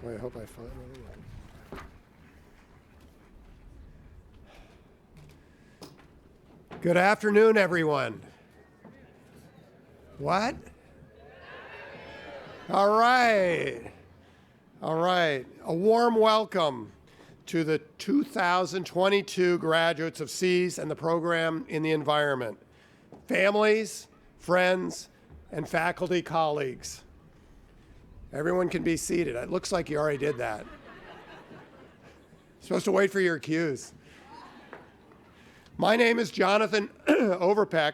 Wait, I hope I find it. Good afternoon, everyone. What? All right. All right. A warm welcome to the 2022 graduates of SEAS and the program in the environment. Families, friends, and faculty colleagues. Everyone can be seated. It looks like you already did that. Supposed to wait for your cues. My name is Jonathan Overpeck,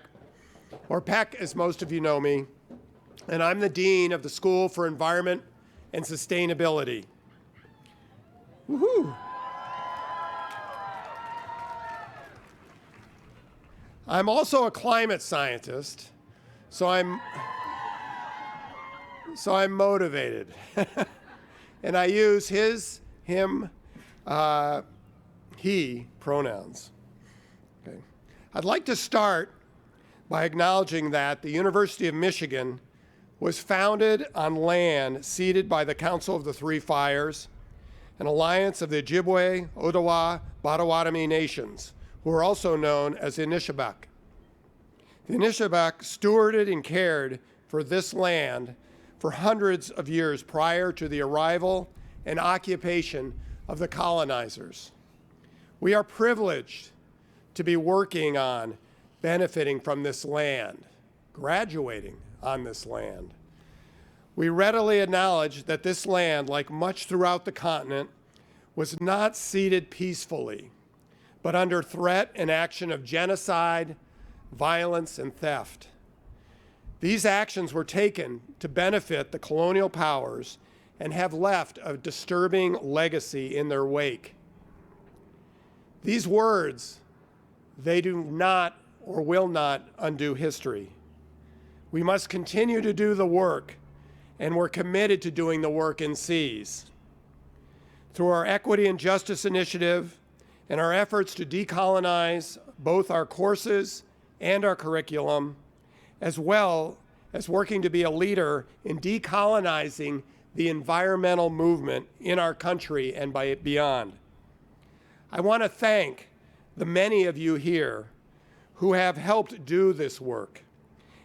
or Peck as most of you know me, and I'm the Dean of the School for Environment and Sustainability. Woohoo! I'm also a climate scientist, so I'm motivated. And I use his, him, he pronouns. Okay. I'd like to start by acknowledging that the University of Michigan was founded on land ceded by the Council of the Three Fires, an alliance of the Ojibwe, Ottawa, Potawatomi nations, who are also known as the Anishinaabe. The Anishinaabe stewarded and cared for this land for hundreds of years prior to the arrival and occupation of the colonizers. We are privileged to be working on benefiting from this land, graduating on this land. We readily acknowledge that this land, like much throughout the continent, was not ceded peacefully, but under threat and action of genocide, violence, and theft. These actions were taken to benefit the colonial powers and have left a disturbing legacy in their wake. These words, they do not or will not undo history. We must continue to do the work, and we're committed to doing the work in SEAS. Through our Equity and Justice Initiative and our efforts to decolonize both our courses and our curriculum, as well as working to be a leader in decolonizing the environmental movement in our country and beyond. I want to thank the many of you here who have helped do this work,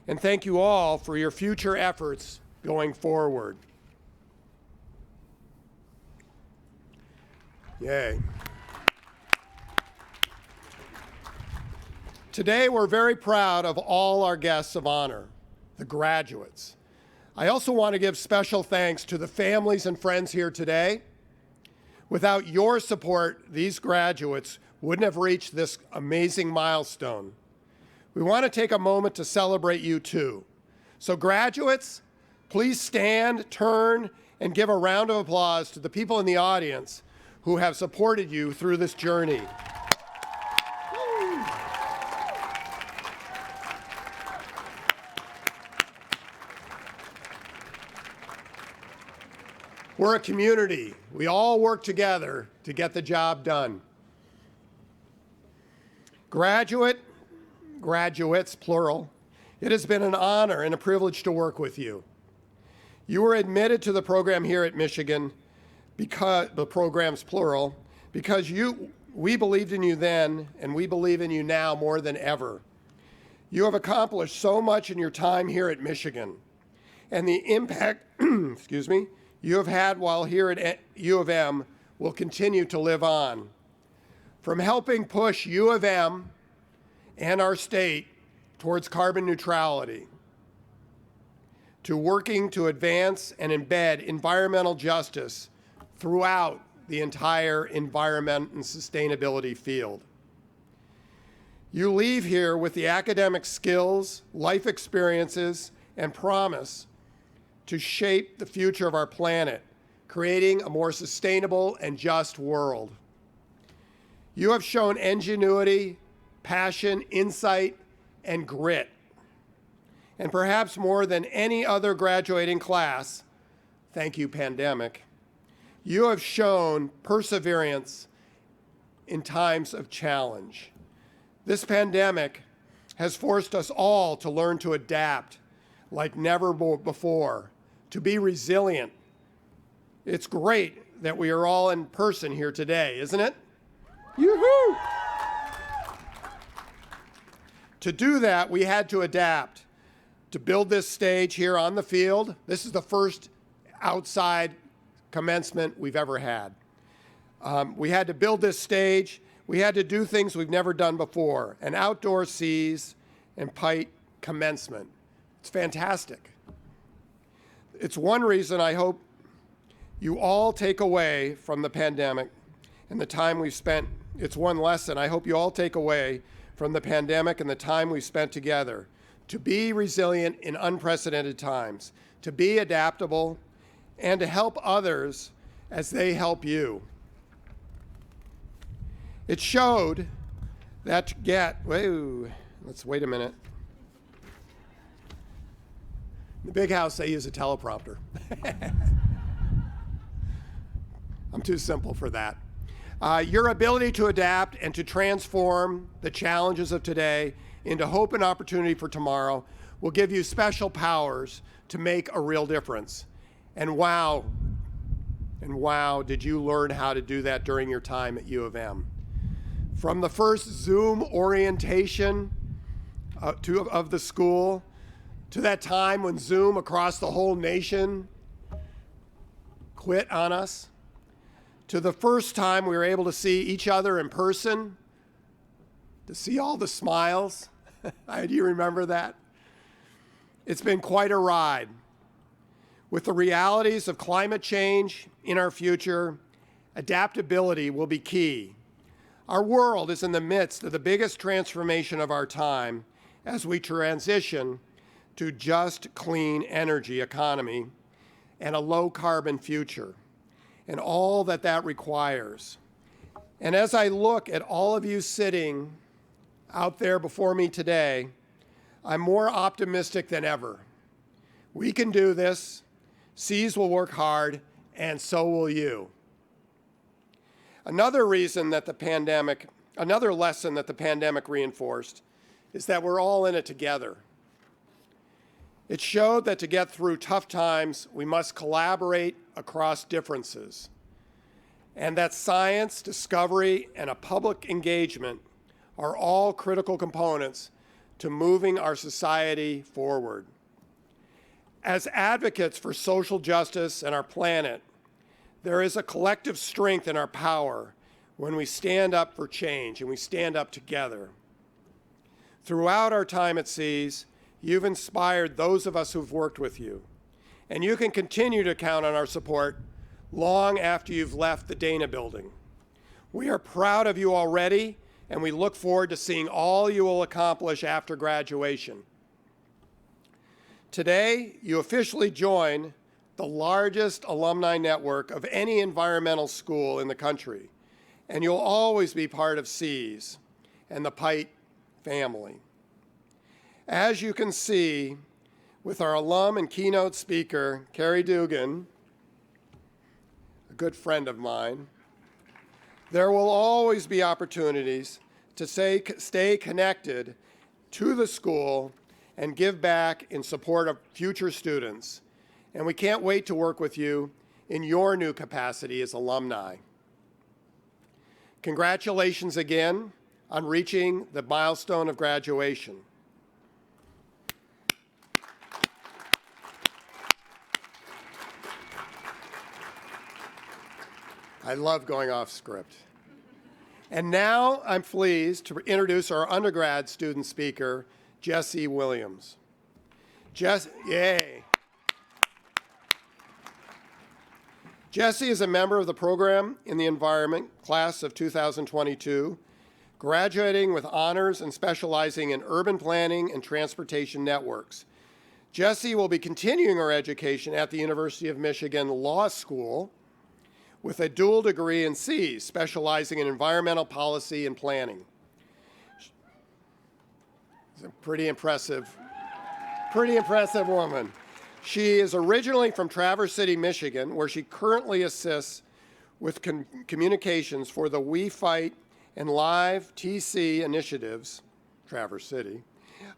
and thank you all for your future efforts going forward. Yay. Today, we're very proud of all our guests of honor, the graduates. I also want to give special thanks to the families and friends here today. Without your support, these graduates wouldn't have reached this amazing milestone. We want to take a moment to celebrate you too. So graduates, please stand, turn, and give a round of applause to the people in the audience who have supported you through this journey. We're a community. We all work together to get the job done. Graduates, plural, it has been an honor and a privilege to work with you. You were admitted to the program here at Michigan, because the program's plural, because we believed in you then, and we believe in you now more than ever. You have accomplished so much in your time here at Michigan, and the impact, you have had while here at U of M will continue to live on. From helping push U of M and our state towards carbon neutrality, to working to advance and embed environmental justice throughout the entire environment and sustainability field. You leave here with the academic skills, life experiences, and promise to shape the future of our planet, creating a more sustainable and just world. You have shown ingenuity, passion, insight, and grit. And perhaps more than any other graduating class, thank you, pandemic, you have shown perseverance in times of challenge. This pandemic has forced us all to learn to adapt like never before, to be resilient, It's great that we are all in person here today, isn't it? Yoo-hoo! To do that, we had to adapt. To build this stage here on the field, this is the first outside commencement we've ever had. We had to build this stage. We had to do things we've never done before, an outdoor C's and PitE commencement. It's fantastic. It's one reason I hope you all take away from the pandemic and the time we've spent. It's one lesson I hope you all take away from the pandemic and the time we've spent together, to be resilient in unprecedented times, to be adaptable, and to help others as they help you. It showed that let's wait a minute. In the big house, they use a teleprompter. I'm too simple for that. Your ability to adapt and to transform the challenges of today into hope and opportunity for tomorrow will give you special powers to make a real difference. And wow, did you learn how to do that during your time at U of M. From the first Zoom orientation of the school, to that time when Zoom across the whole nation quit on us, to the first time we were able to see each other in person, to see all the smiles. Do you remember that? It's been quite a ride. With the realities of climate change in our future, adaptability will be key. Our world is in the midst of the biggest transformation of our time as we transition to just clean energy economy and a low carbon future, and all that that requires. And as I look at all of you sitting out there before me today, I'm more optimistic than ever. We can do this. C's will work hard, and so will you. Another lesson that the pandemic reinforced is that we're all in it together. It showed that to get through tough times, we must collaborate across differences, and that science, discovery, and a public engagement are all critical components to moving our society forward. As advocates for social justice and our planet, there is a collective strength in our power when we stand up for change and we stand up together. Throughout our time at C's, you've inspired those of us who've worked with you, and you can continue to count on our support long after you've left the Dana building. We are proud of you already, and we look forward to seeing all you will accomplish after graduation. Today, you officially join the largest alumni network of any environmental school in the country, and you'll always be part of C's and the PitE family. As you can see, with our alum and keynote speaker, Carrie Dugan, a good friend of mine, there will always be opportunities to stay connected to the school and give back in support of future students. And we can't wait to work with you in your new capacity as alumni. Congratulations again on reaching the milestone of graduation. I love going off script. And now I'm pleased to introduce our undergrad student speaker, Jesse Williams. Yay. Jesse is a member of the program in the environment class of 2022, graduating with honors and specializing in urban planning and transportation networks. Jesse will be continuing her education at the University of Michigan Law School with a dual degree in C's, specializing in environmental policy and planning. She's a pretty impressive woman. She is originally from Traverse City, Michigan, where she currently assists with communications for the We Fight and Live TC initiatives, Traverse City,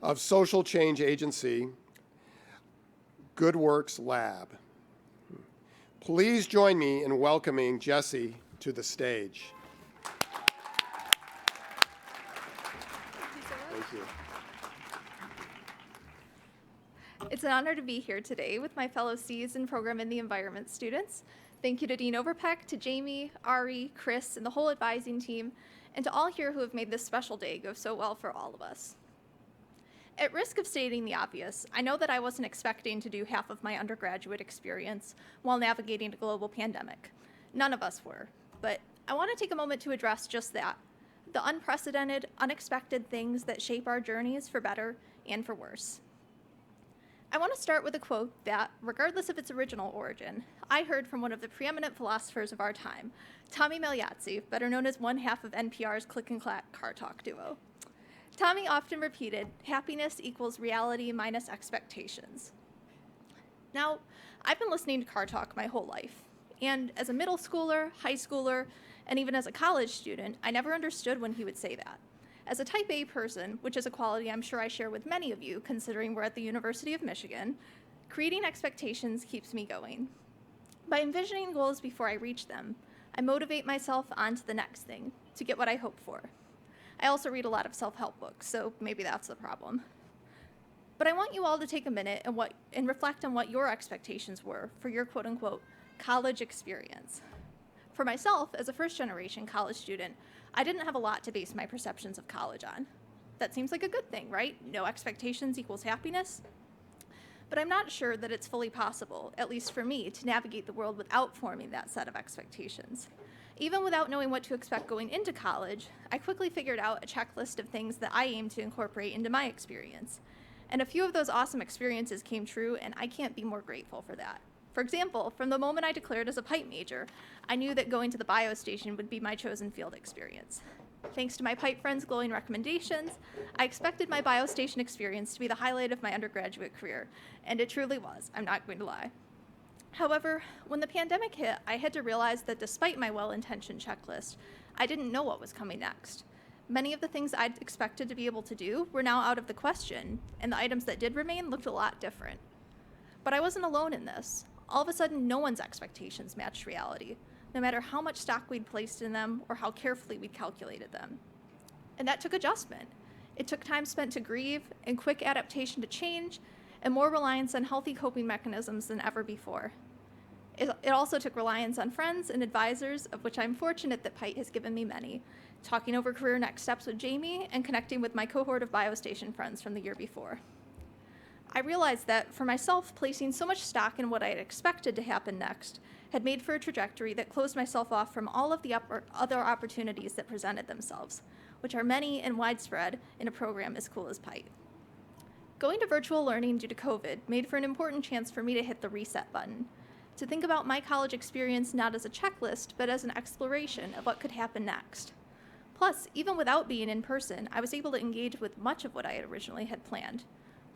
of social change agency, Good Works Lab. Please join me in welcoming Jesse to the stage. Thank you. It's an honor to be here today with my fellow Cs and Program in the Environment students. Thank you to Dean Overpeck, to Jamie, Ari, Chris, and the whole advising team, and to all here who have made this special day go so well for all of us. At risk of stating the obvious, I know that I wasn't expecting to do half of my undergraduate experience while navigating a global pandemic. None of us were, but I want to take a moment to address just that, the unprecedented, unexpected things that shape our journeys for better and for worse. I want to start with a quote that, regardless of its original origin, I heard from one of the preeminent philosophers of our time, Tommy Magliazzi, better known as one half of NPR's Click and Clack car talk duo. Tommy often repeated, happiness equals reality minus expectations. Now, I've been listening to car talk my whole life, and as a middle schooler, high schooler, and even as a college student, I never understood when he would say that. As a type A person, which is a quality I'm sure I share with many of you, considering we're at the University of Michigan, creating expectations keeps me going. By envisioning goals before I reach them, I motivate myself on to the next thing, to get what I hope for. I also read a lot of self-help books, so maybe that's the problem. But I want you all to take a minute and reflect on what your expectations were for your quote-unquote college experience. For myself, as a first-generation college student, I didn't have a lot to base my perceptions of college on. That seems like a good thing, right? No expectations equals happiness. But I'm not sure that it's fully possible, at least for me, to navigate the world without forming that set of expectations. Even without knowing what to expect going into college, I quickly figured out a checklist of things that I aim to incorporate into my experience. And a few of those awesome experiences came true, and I can't be more grateful for that. For example, from the moment I declared as a PitE major, I knew that going to the biostation would be my chosen field experience. Thanks to my PitE friends' glowing recommendations, I expected my biostation experience to be the highlight of my undergraduate career, and it truly was, I'm not going to lie. However, when the pandemic hit, I had to realize that despite my well-intentioned checklist, I didn't know what was coming next. Many of the things I'd expected to be able to do were now out of the question, and the items that did remain looked a lot different. But I wasn't alone in this. All of a sudden, no one's expectations matched reality, no matter how much stock we'd placed in them or how carefully we'd calculated them. And that took adjustment. It took time spent to grieve and quick adaptation to change, and more reliance on healthy coping mechanisms than ever before. It also took reliance on friends and advisors, of which I'm fortunate that PitE has given me many, talking over career next steps with Jamie and connecting with my cohort of biostation friends from the year before. I realized that, for myself, placing so much stock in what I had expected to happen next had made for a trajectory that closed myself off from all of the other opportunities that presented themselves, which are many and widespread in a program as cool as PitE. Going to virtual learning due to COVID made for an important chance for me to hit the reset button, to think about my college experience not as a checklist, but as an exploration of what could happen next. Plus, even without being in person, I was able to engage with much of what I had originally had planned,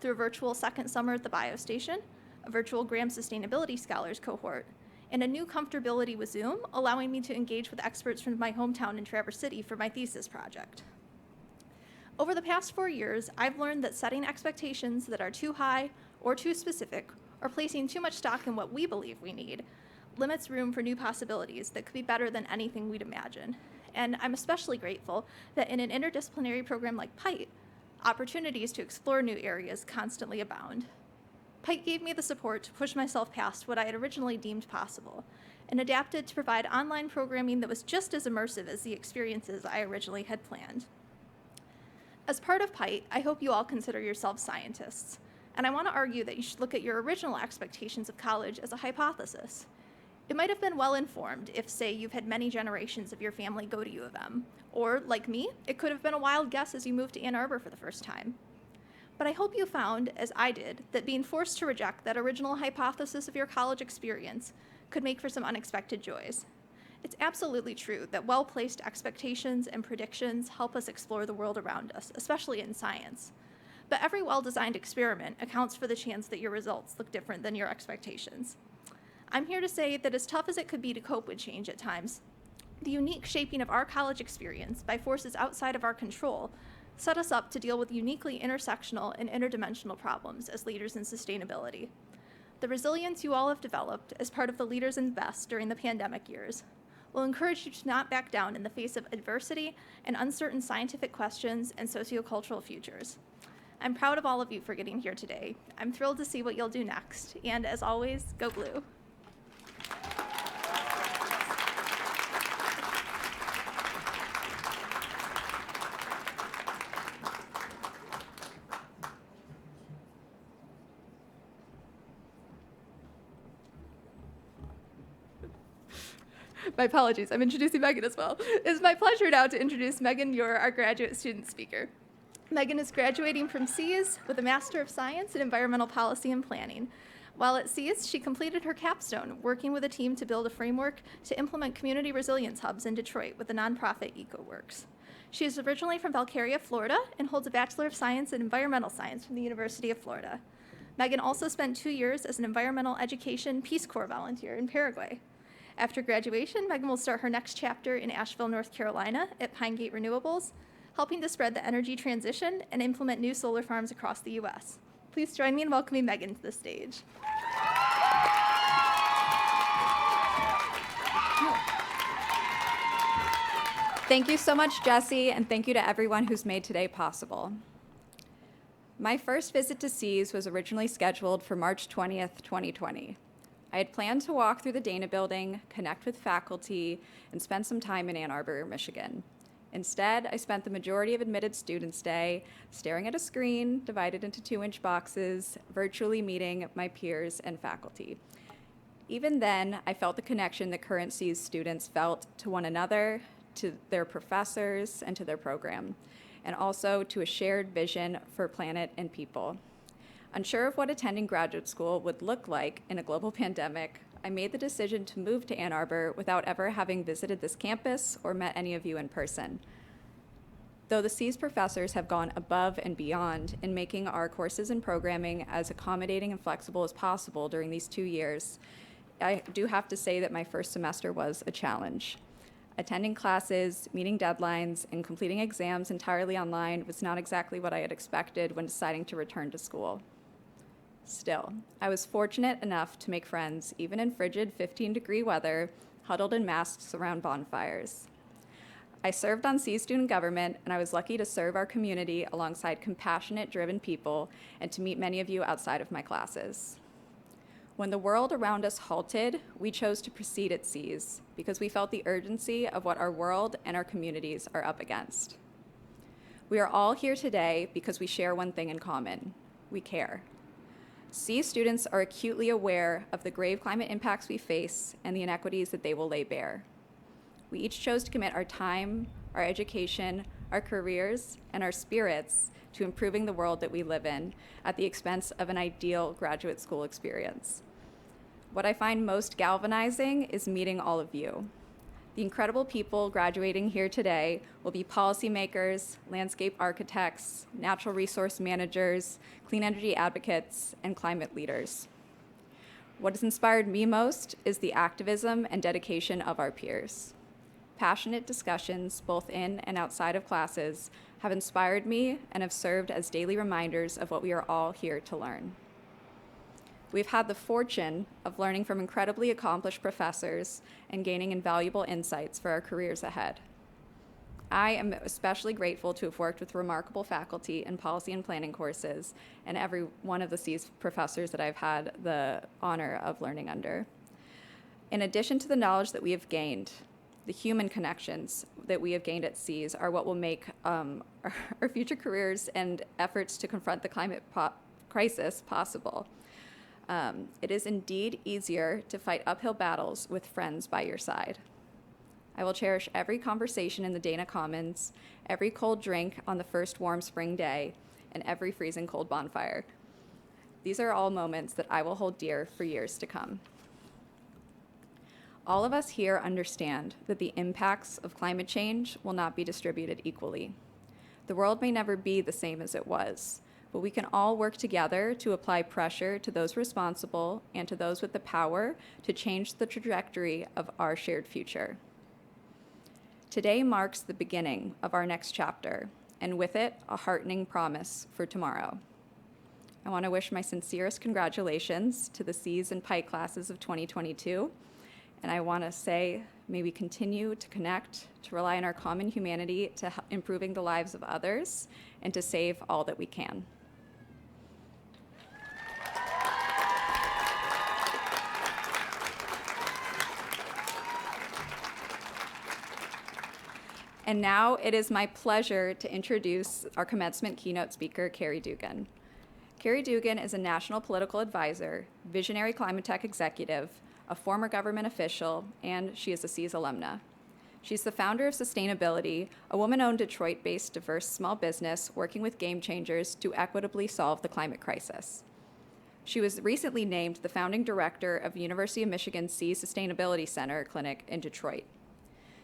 through a virtual second summer at the biostation, a virtual Graham Sustainability Scholars cohort, and a new comfortability with Zoom, allowing me to engage with experts from my hometown in Traverse City for my thesis project. Over the past 4 years, I've learned that setting expectations that are too high or too specific, or placing too much stock in what we believe we need, limits room for new possibilities that could be better than anything we'd imagine. And I'm especially grateful that in an interdisciplinary program like PitE, opportunities to explore new areas constantly abound. PitE gave me the support to push myself past what I had originally deemed possible, and adapted to provide online programming that was just as immersive as the experiences I originally had planned. As part of PitE, I hope you all consider yourselves scientists, and I want to argue that you should look at your original expectations of college as a hypothesis. It might have been well-informed if, say, you've had many generations of your family go to U of M, or, like me, it could have been a wild guess as you moved to Ann Arbor for the first time. But I hope you found, as I did, that being forced to reject that original hypothesis of your college experience could make for some unexpected joys. It's absolutely true that well-placed expectations and predictions help us explore the world around us, especially in science. But every well-designed experiment accounts for the chance that your results look different than your expectations. I'm here to say that as tough as it could be to cope with change at times, the unique shaping of our college experience by forces outside of our control set us up to deal with uniquely intersectional and interdimensional problems as leaders in sustainability. The resilience you all have developed as part of the Leaders Invest during the pandemic years will encourage you to not back down in the face of adversity and uncertain scientific questions and sociocultural futures. I'm proud of all of you for getting here today. I'm thrilled to see what you'll do next. And as always, go Blue. My apologies, I'm introducing Megan as well. It's my pleasure now to introduce Megan, our graduate student speaker. Megan is graduating from SEAS with a Master of Science in Environmental Policy and Planning. While at SEAS, she completed her capstone, working with a team to build a framework to implement community resilience hubs in Detroit with the nonprofit EcoWorks. She is originally from Valcaria, Florida, and holds a Bachelor of Science in Environmental Science from the University of Florida. Megan also spent 2 years as an environmental education Peace Corps volunteer in Paraguay. After graduation, Megan will start her next chapter in Asheville, North Carolina at Pine Gate Renewables, helping to spread the energy transition and implement new solar farms across the U.S. Please join me in welcoming Megan to the stage. Thank you so much, Jessie, and thank you to everyone who's made today possible. My first visit to SEAS was originally scheduled for March 20th, 2020. I had planned to walk through the Dana building, connect with faculty, and spend some time in Ann Arbor, Michigan. Instead, I spent the majority of Admitted Students Day staring at a screen divided into 2-inch boxes, virtually meeting my peers and faculty. Even then, I felt the connection that current SEAS students felt to one another, to their professors, and to their program, and also to a shared vision for planet and people. Unsure of what attending graduate school would look like in a global pandemic, I made the decision to move to Ann Arbor without ever having visited this campus or met any of you in person. Though the SEAS professors have gone above and beyond in making our courses and programming as accommodating and flexible as possible during these 2 years, I do have to say that my first semester was a challenge. Attending classes, meeting deadlines, and completing exams entirely online was not exactly what I had expected when deciding to return to school. Still, I was fortunate enough to make friends, even in frigid 15-degree weather, huddled in masks around bonfires. I served on SEAS student government, and I was lucky to serve our community alongside compassionate, driven people and to meet many of you outside of my classes. When the world around us halted, we chose to proceed at SEAS because we felt the urgency of what our world and our communities are up against. We are all here today because we share one thing in common: we care. SEAS students are acutely aware of the grave climate impacts we face and the inequities that they will lay bare. We each chose to commit our time, our education, our careers, and our spirits to improving the world that we live in at the expense of an ideal graduate school experience. What I find most galvanizing is meeting all of you. The incredible people graduating here today will be policymakers, landscape architects, natural resource managers, clean energy advocates, and climate leaders. What has inspired me most is the activism and dedication of our peers. Passionate discussions, both in and outside of classes, have inspired me and have served as daily reminders of what we are all here to learn. We've had the fortune of learning from incredibly accomplished professors and gaining invaluable insights for our careers ahead. I am especially grateful to have worked with remarkable faculty in policy and planning courses and every one of the SEAS professors that I've had the honor of learning under. In addition to the knowledge that we have gained, the human connections that we have gained at SEAS are what will make our future careers and efforts to confront the climate crisis possible. It is indeed easier to fight uphill battles with friends by your side. I will cherish every conversation in the Dana Commons, every cold drink on the first warm spring day, and every freezing cold bonfire. These are all moments that I will hold dear for years to come. All of us here understand that the impacts of climate change will not be distributed equally. The world may never be the same as it was, but we can all work together to apply pressure to those responsible and to those with the power to change the trajectory of our shared future. Today marks the beginning of our next chapter, and with it, a heartening promise for tomorrow. I want to wish my sincerest congratulations to the C's and PitE classes of 2022. And I want to say, may we continue to connect, to rely on our common humanity to improving the lives of others, and to save all that we can. And now it is my pleasure to introduce our commencement keynote speaker, Carrie Dugan. Carrie Dugan is a national political advisor, visionary climate tech executive, a former government official, and she is a C's alumna. She's the founder of Sustainability, a woman-owned Detroit-based diverse small business working with game changers to equitably solve the climate crisis. She was recently named the founding director of University of Michigan Sea Sustainability Center Clinic in Detroit.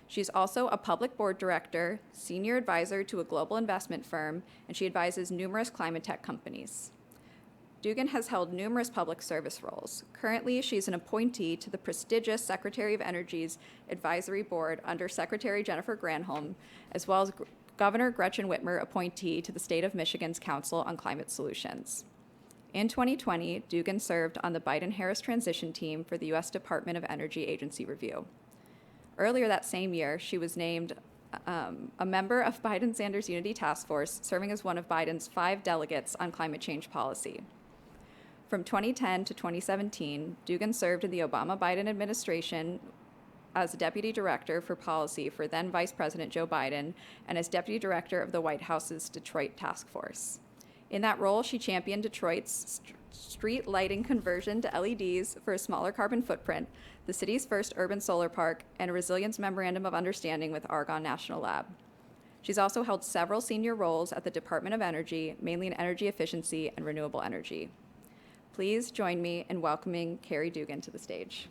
She's also a public board director, senior advisor to a global investment firm, and she advises numerous climate tech companies. Dugan has held numerous public service roles. Currently, she's an appointee to the prestigious Secretary of Energy's Advisory Board under Secretary Jennifer Granholm, as well as Governor Gretchen Whitmer appointee to the State of Michigan's Council on Climate Solutions. In 2020, Dugan served on the Biden-Harris transition team for the U.S. Department of Energy Agency Review. Earlier that same year, she was named a member of Biden-Sanders Unity Task Force, serving as one of Biden's 5 delegates on climate change policy. From 2010 to 2017, Dugan served in the Obama-Biden administration as Deputy Director for Policy for then Vice President Joe Biden and as Deputy Director of the White House's Detroit Task Force. In that role, she championed Detroit's street lighting conversion to LEDs for a smaller carbon footprint, the city's first urban solar park, and a resilience memorandum of understanding with Argonne National Lab. She's also held several senior roles at the Department of Energy, mainly in energy efficiency and renewable energy. Please join me in welcoming Carrie Dugan to the stage.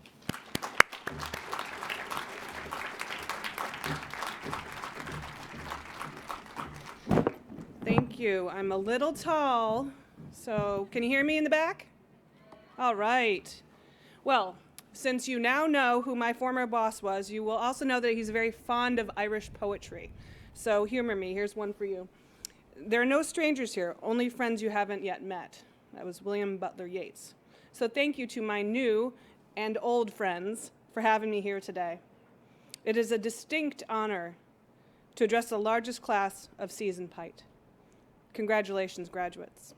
Thank you. I'm a little tall, so can you hear me in the back? All right. Well, since you now know who my former boss was, you will also know that he's very fond of Irish poetry. So humor me. Here's one for you. There are no strangers here, only friends you haven't yet met. That was William Butler Yeats. So thank you to my new and old friends for having me here today. It is a distinct honor to address the largest class of C's and PitE. Congratulations, graduates.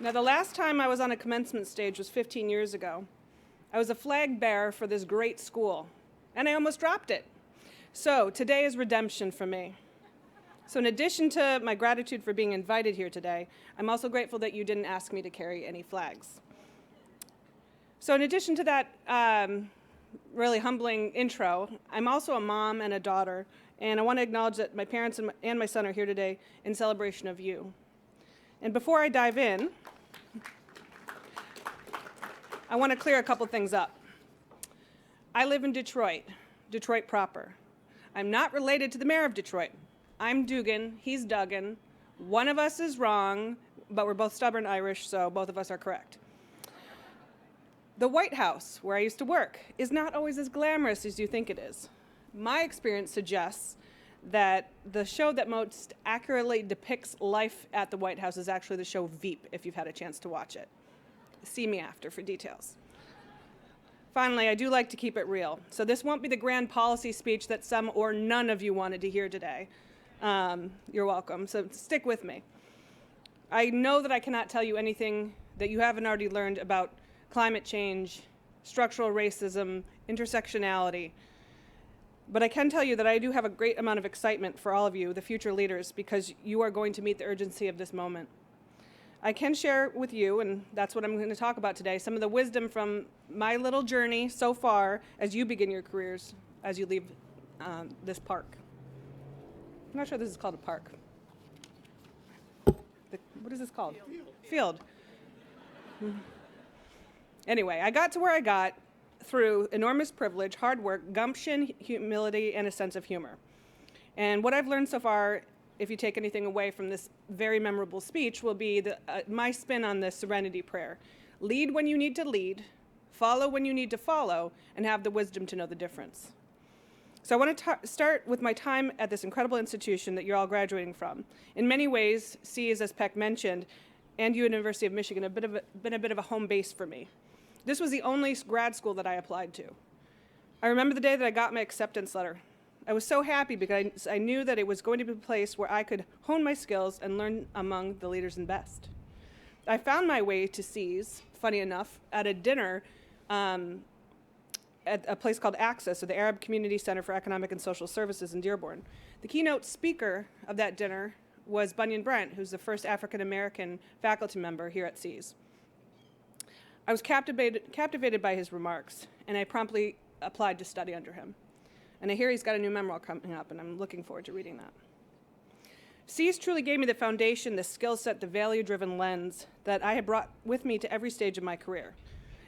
Now, the last time I was on a commencement stage was 15 years ago. I was a flag bearer for this great school, and I almost dropped it. So today is redemption for me. So in addition to my gratitude for being invited here today, I'm also grateful that you didn't ask me to carry any flags. So in addition to that really humbling intro, I'm also a mom and a daughter, and I want to acknowledge that my parents and my son are here today in celebration of you. And before I dive in, I want to clear a couple things up. I live in Detroit, Detroit proper. I'm not related to the mayor of Detroit. I'm Dugan, he's Dugan. One of us is wrong, but we're both stubborn Irish, so both of us are correct. The White House, where I used to work, is not always as glamorous as you think it is. My experience suggests that the show that most accurately depicts life at the White House is actually the show Veep, if you've had a chance to watch it. See me after for details. Finally, I do like to keep it real. So this won't be the grand policy speech that some or none of you wanted to hear today. You're welcome, so stick with me. I know that I cannot tell you anything that you haven't already learned about climate change, structural racism, intersectionality. But I can tell you that I do have a great amount of excitement for all of you, the future leaders, because you are going to meet the urgency of this moment. I can share with you, and that's what I'm going to talk about today, some of the wisdom from my little journey so far as you begin your careers, as you leave this park. I'm not sure this is called a park. What is this called? Field. Anyway, I got to where I got through enormous privilege, hard work, gumption, humility, and a sense of humor. And what I've learned so far, if you take anything away from this very memorable speech, will be my spin on the serenity prayer. Lead when you need to lead, follow when you need to follow, and have the wisdom to know the difference. So I want to start with my time at this incredible institution that you're all graduating from. In many ways, SEAS, as Peck mentioned, and University of Michigan have been a bit of a home base for me. This was the only grad school that I applied to. I remember the day that I got my acceptance letter. I was so happy because I knew that it was going to be a place where I could hone my skills and learn among the leaders and best. I found my way to SEAS, funny enough, at a dinner at a place called Access, or the Arab Community Center for Economic and Social Services in Dearborn. The keynote speaker of that dinner was Bunyan Brent, who's the first African-American faculty member here at SEAS. I was captivated by his remarks, and I promptly applied to study under him. And I hear he's got a new memoir coming up, and I'm looking forward to reading that. SEAS truly gave me the foundation, the skill set, the value-driven lens that I had brought with me to every stage of my career.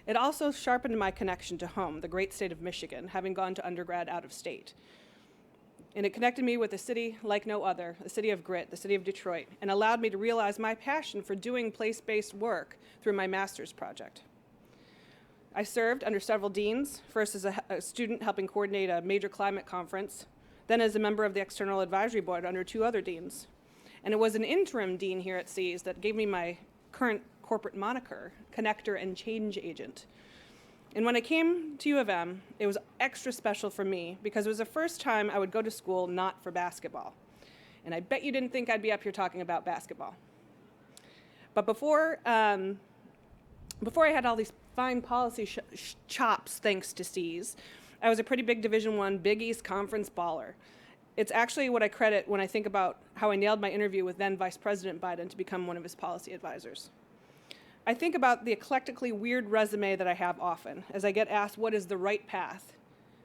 It also sharpened my connection to home, the great state of Michigan, having gone to undergrad out of state. And it connected me with a city like no other, the city of grit, the city of Detroit, and allowed me to realize my passion for doing place-based work through my master's project. I served under several deans, first as a student helping coordinate a major climate conference, then as a member of the External Advisory Board under 2 other deans. And it was an interim dean here at SEAS that gave me my current corporate moniker, connector and change agent. And when I came to U of M, it was extra special for me because it was the first time I would go to school not for basketball. And I bet you didn't think I'd be up here talking about basketball. But before I had all these fine policy chops thanks to SEAS, I was a pretty big Division I Big East Conference baller. It's actually what I credit when I think about how I nailed my interview with then Vice President Biden to become one of his policy advisors. I think about the eclectically weird resume that I have often as I get asked what is the right path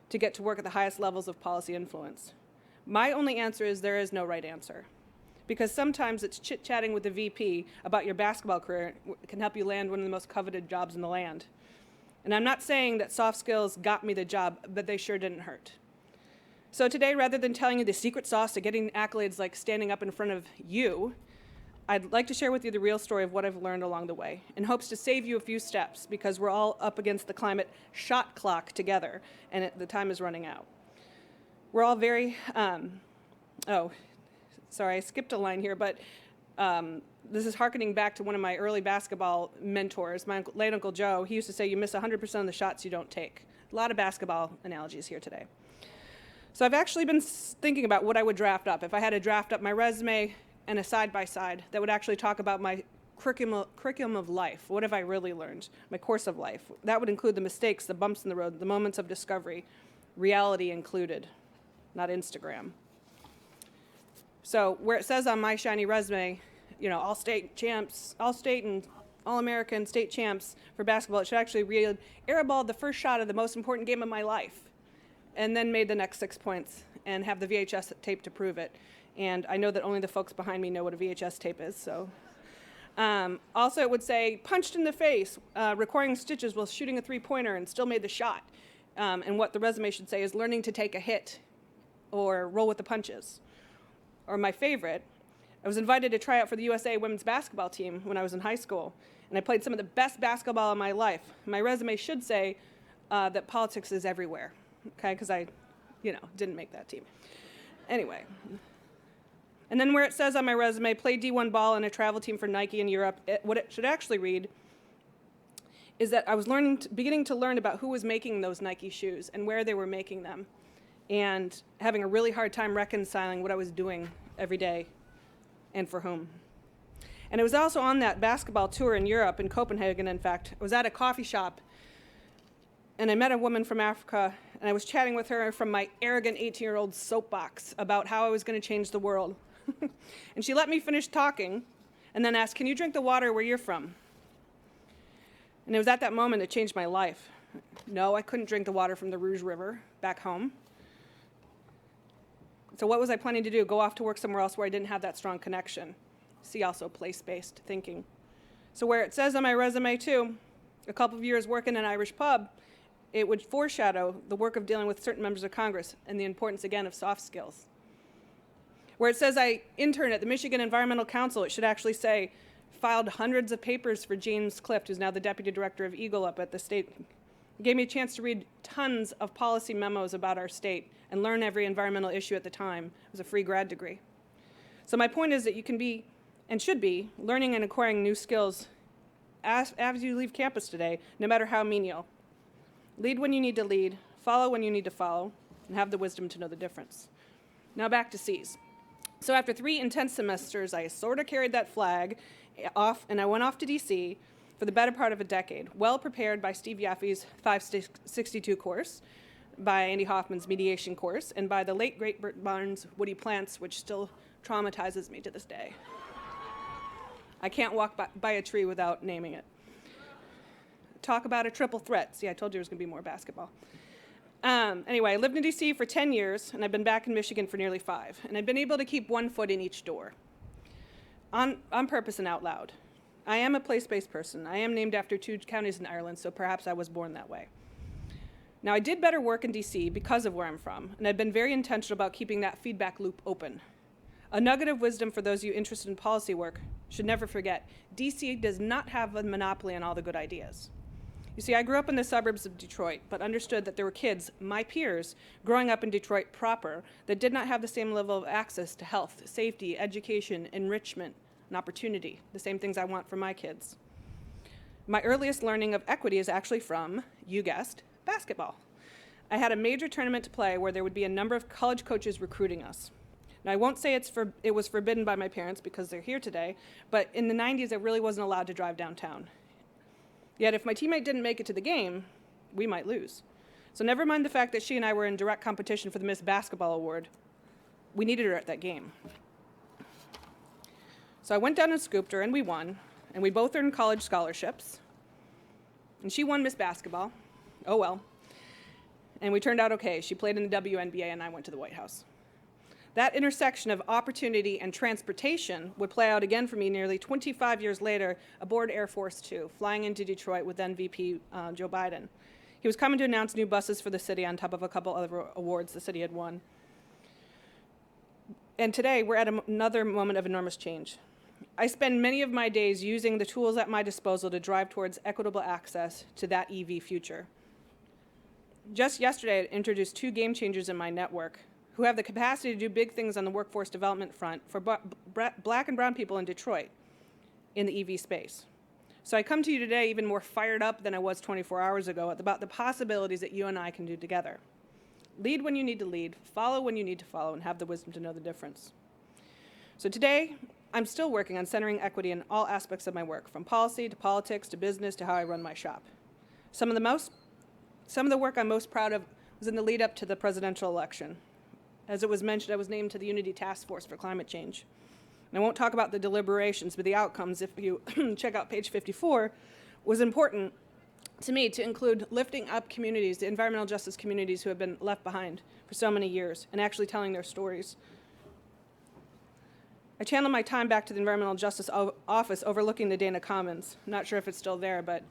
to get to work at the highest levels of policy influence. My only answer is there is no right answer, because sometimes it's chit-chatting with the VP about your basketball career can help you land one of the most coveted jobs in the land. And I'm not saying that soft skills got me the job, but they sure didn't hurt. So today, rather than telling you the secret sauce to getting accolades like standing up in front of you, I'd like to share with you the real story of what I've learned along the way in hopes to save you a few steps because we're all up against the climate shot clock together and the time is running out. We're all very, sorry, I skipped a line here, but this is hearkening back to one of my early basketball mentors, my late Uncle Joe. He used to say, you miss 100% of the shots you don't take. A lot of basketball analogies here today. So I've actually been thinking about what I would draft up. If I had to draft up my resume and a side-by-side that would actually talk about my curriculum of life. What have I really learned? My course of life. That would include the mistakes, the bumps in the road, the moments of discovery, reality included, not Instagram. So where it says on my shiny resume, you know, all state and All-American state champs for basketball, it should actually read, airballed the first shot of the most important game of my life, and then made the next 6 points and have the VHS tape to prove it. And I know that only the folks behind me know what a VHS tape is, so. Also, it would say, punched in the face, recording stitches while shooting a three-pointer and still made the shot. And what the resume should say is learning to take a hit or roll with the punches. Or my favorite, I was invited to try out for the USA women's basketball team when I was in high school, and I played some of the best basketball in my life. My resume should say that politics is everywhere, okay, because I, didn't make that team. Anyway. And then where it says on my resume, played D1 ball on a travel team for Nike in Europe, what it should actually read is that I was beginning to learn about who was making those Nike shoes and where they were making them, and having a really hard time reconciling what I was doing every day and for whom. And it was also on that basketball tour in Europe, in Copenhagen, in fact. I was at a coffee shop, and I met a woman from Africa, and I was chatting with her from my arrogant 18-year-old soapbox about how I was going to change the world. And she let me finish talking, and then asked, can you drink the water where you're from? And it was at that moment it changed my life. No, I couldn't drink the water from the Rouge River back home. So what was I planning to do? Go off to work somewhere else where I didn't have that strong connection. See also place-based thinking. So where it says on my resume too, a couple of years working in an Irish pub, it would foreshadow the work of dealing with certain members of Congress and the importance again of soft skills. Where it says I interned at the Michigan Environmental Council, it should actually say filed hundreds of papers for James Clift, who's now the deputy director of Eagle up at the state gave me a chance to read tons of policy memos about our state and learn every environmental issue at the time. It was a free grad degree. So my point is that you can be, and should be, learning and acquiring new skills as you leave campus today, no matter how menial. Lead when you need to lead, follow when you need to follow, and have the wisdom to know the difference. Now back to C's. So after 3 intense semesters, I sort of carried that flag off, and I went off to DC for the better part of a decade, well prepared by Steve Yaffe's 562 course, by Andy Hoffman's mediation course, and by the late great Bert Barnes' Woody Plants, which still traumatizes me to this day. I can't walk by a tree without naming it. Talk about a triple threat. See, I told you there was going to be more basketball. Anyway, I lived in DC for 10 years, and I've been back in Michigan for nearly 5. And I've been able to keep one foot in each door, on purpose and out loud. I am a place-based person. I am named after 2 counties in Ireland, so perhaps I was born that way. Now, I did better work in DC because of where I'm from, and I've been very intentional about keeping that feedback loop open. A nugget of wisdom for those of you interested in policy work should never forget, DC does not have a monopoly on all the good ideas. You see, I grew up in the suburbs of Detroit, but understood that there were kids, my peers, growing up in Detroit proper that did not have the same level of access to health, safety, education, enrichment, and opportunity, the same things I want for my kids. My earliest learning of equity is actually from, you guessed, basketball. I had a major tournament to play where there would be a number of college coaches recruiting us. Now, I won't say it was forbidden by my parents because they're here today, but in the 90s, I really wasn't allowed to drive downtown. Yet if my teammate didn't make it to the game, we might lose. So never mind the fact that she and I were in direct competition for the Miss Basketball Award, we needed her at that game. So I went down and scooped her, and we won, and we both earned college scholarships. And she won Miss Basketball. Oh well. And we turned out okay. She played in the WNBA, and I went to the White House. That intersection of opportunity and transportation would play out again for me nearly 25 years later aboard Air Force Two, flying into Detroit with then VP Joe Biden. He was coming to announce new buses for the city on top of a couple other awards the city had won. And today, we're at another moment of enormous change. I spend many of my days using the tools at my disposal to drive towards equitable access to that EV future. Just yesterday, I introduced 2 game changers in my network who have the capacity to do big things on the workforce development front for black and brown people in Detroit in the EV space. So I come to you today even more fired up than I was 24 hours ago about the possibilities that you and I can do together. Lead when you need to lead, follow when you need to follow, and have the wisdom to know the difference. So today, I'm still working on centering equity in all aspects of my work, from policy to politics to business to how I run my shop. Some of the work I'm most proud of was in the lead up to the presidential election. As it was mentioned, I was named to the Unity Task Force for Climate Change. And I won't talk about the deliberations, but the outcomes, if you check out page 54, was important to me to include lifting up communities, the environmental justice communities who have been left behind for so many years, and actually telling their stories. I channeled my time back to the Environmental Justice Office overlooking the Dana Commons. I'm not sure if it's still there, but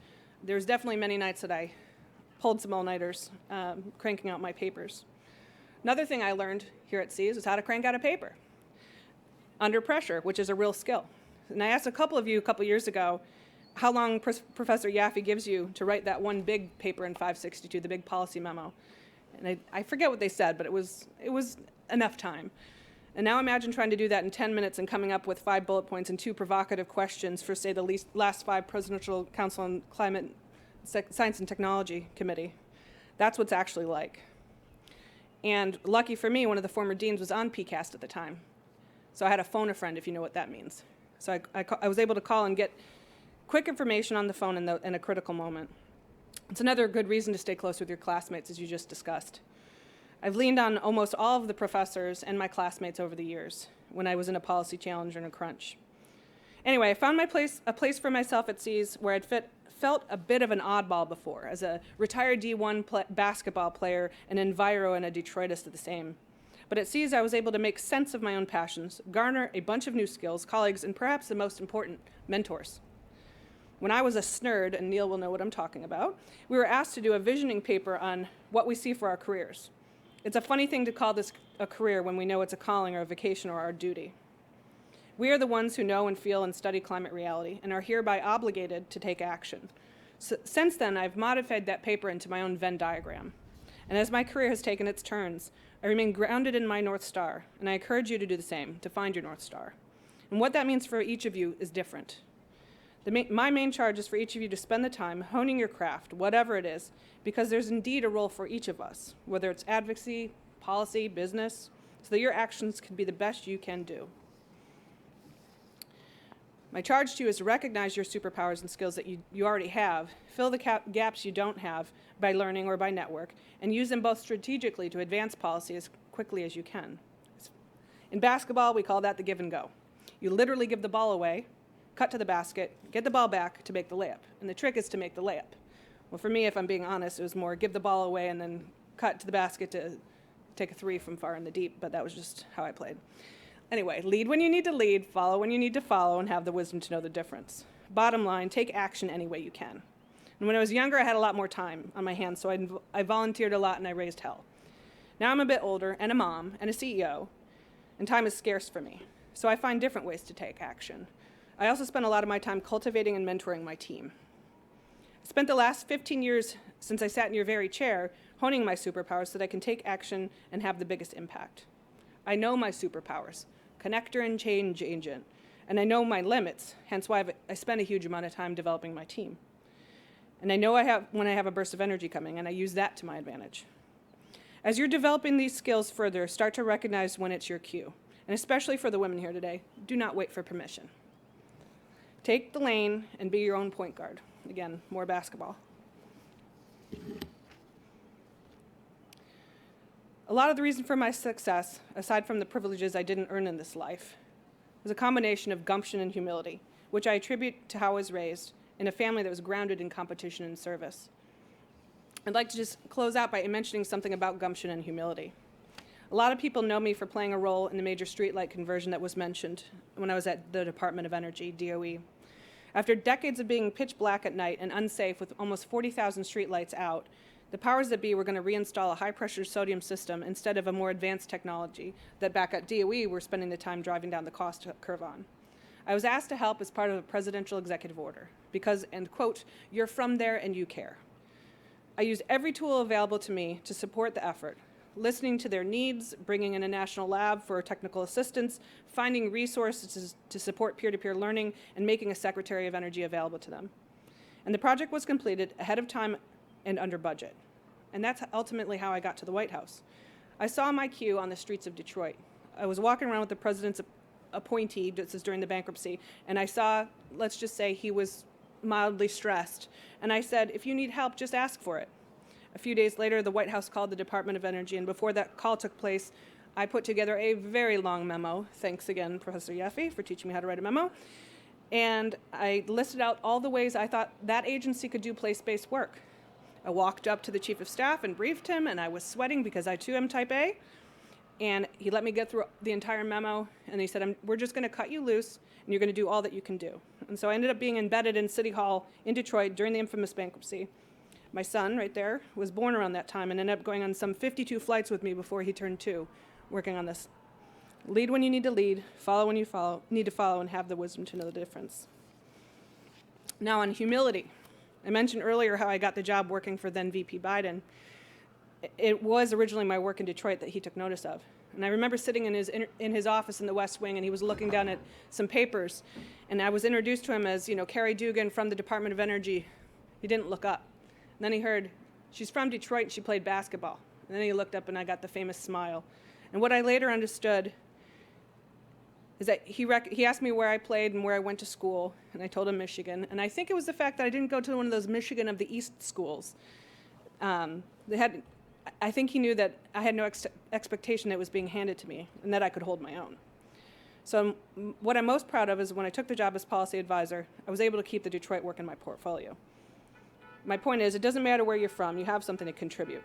there's definitely many nights that I pulled some all-nighters, cranking out my papers. Another thing I learned here at C's was how to crank out a paper under pressure, which is a real skill. And I asked a couple of you a couple years ago how long Professor Yaffe gives you to write that one big paper in 562, the big policy memo. And I forget what they said, but it was enough time. And now imagine trying to do that in 10 minutes and coming up with 5 bullet points and 2 provocative questions for, say, the last 5 Presidential Council on Climate, Science and Technology Committee. That's what's actually like. And lucky for me, one of the former deans was on PCAST at the time. So I had to phone a friend, if you know what that means. So I was able to call and get quick information on the phone in a critical moment. It's another good reason to stay close with your classmates, as you just discussed. I've leaned on almost all of the professors and my classmates over the years when I was in a policy challenge or in a crunch. Anyway, I found a place for myself at C's where I'd felt a bit of an oddball before, as a retired D1 basketball player, an enviro, and a Detroitist at the same. But at C's, I was able to make sense of my own passions, garner a bunch of new skills, colleagues, and perhaps the most important, mentors. When I was a snerd, and Neil will know what I'm talking about, we were asked to do a visioning paper on what we see for our careers. It's a funny thing to call this a career when we know it's a calling or a vocation or our duty. We are the ones who know and feel and study climate reality and are hereby obligated to take action. Since then, I've modified that paper into my own Venn diagram. And as my career has taken its turns, I remain grounded in my North Star, and I encourage you to do the same, to find your North Star. And what that means for each of you is different. My main charge is for each of you to spend the time honing your craft, whatever it is, because there's indeed a role for each of us, whether it's advocacy, policy, business, so that your actions can be the best you can do. My charge to you is to recognize your superpowers and skills that you already have, fill the gaps you don't have by learning or by network, and use them both strategically to advance policy as quickly as you can. In basketball, we call that the give and go. You literally give the ball away, cut to the basket, get the ball back to make the layup. And the trick is to make the layup. Well, for me, if I'm being honest, it was more give the ball away and then cut to the basket to take a three from far in the deep, but that was just how I played. Anyway, lead when you need to lead, follow when you need to follow, and have the wisdom to know the difference. Bottom line, take action any way you can. And when I was younger, I had a lot more time on my hands, so I volunteered a lot and I raised hell. Now I'm a bit older and a mom and a CEO, and time is scarce for me. So I find different ways to take action. I also spend a lot of my time cultivating and mentoring my team. I spent the last 15 years since I sat in your very chair honing my superpowers so that I can take action and have the biggest impact. I know my superpowers, connector and change agent, and I know my limits, hence why I spend a huge amount of time developing my team. And I know when I have a burst of energy coming, and I use that to my advantage. As you're developing these skills further, start to recognize when it's your cue. And especially for the women here today, do not wait for permission. Take the lane and be your own point guard. Again, more basketball. A lot of the reason for my success, aside from the privileges I didn't earn in this life, was a combination of gumption and humility, which I attribute to how I was raised in a family that was grounded in competition and service. I'd like to just close out by mentioning something about gumption and humility. A lot of people know me for playing a role in the major streetlight conversion that was mentioned when I was at the Department of Energy, DOE. After decades of being pitch black at night and unsafe with almost 40,000 streetlights out, the powers that be were going to reinstall a high-pressure sodium system instead of a more advanced technology that back at DOE we're spending the time driving down the cost curve on. I was asked to help as part of a presidential executive order because, and quote, "you're from there and you care." I used every tool available to me to support the effort, listening to their needs, bringing in a national lab for technical assistance, finding resources to support peer-to-peer learning, and making a Secretary of Energy available to them. And the project was completed ahead of time and under budget. And that's ultimately how I got to the White House. I saw my cue on the streets of Detroit. I was walking around with the president's appointee, this is during the bankruptcy, and I saw, let's just say he was mildly stressed. And I said, if you need help, just ask for it. A few days later, the White House called the Department of Energy, and before that call took place, I put together a very long memo. Thanks again, Professor Yaffe, for teaching me how to write a memo. And I listed out all the ways I thought that agency could do place-based work. I walked up to the Chief of Staff and briefed him, and I was sweating because I too am type A. And he let me get through the entire memo, and he said, we're just going to cut you loose, and you're going to do all that you can do. And so I ended up being embedded in City Hall in Detroit during the infamous bankruptcy. My son, right there, was born around that time and ended up going on some 52 flights with me before he turned 2, working on this. Lead when you need to lead, follow when you need to follow, and have the wisdom to know the difference. Now on humility. I mentioned earlier how I got the job working for then VP Biden. It was originally my work in Detroit that he took notice of. And I remember sitting in his office in the West Wing, and he was looking down at some papers. And I was introduced to him as, Carrie Dugan from the Department of Energy. He didn't look up. And then he heard, she's from Detroit and she played basketball. And then he looked up and I got the famous smile. And what I later understood is that he asked me where I played and where I went to school, and I told him Michigan. And I think it was the fact that I didn't go to one of those Michigan of the East schools. I think he knew that I had no expectation that was being handed to me and that I could hold my own. So what I'm most proud of is when I took the job as policy advisor, I was able to keep the Detroit work in my portfolio. My point is, it doesn't matter where you're from, you have something to contribute.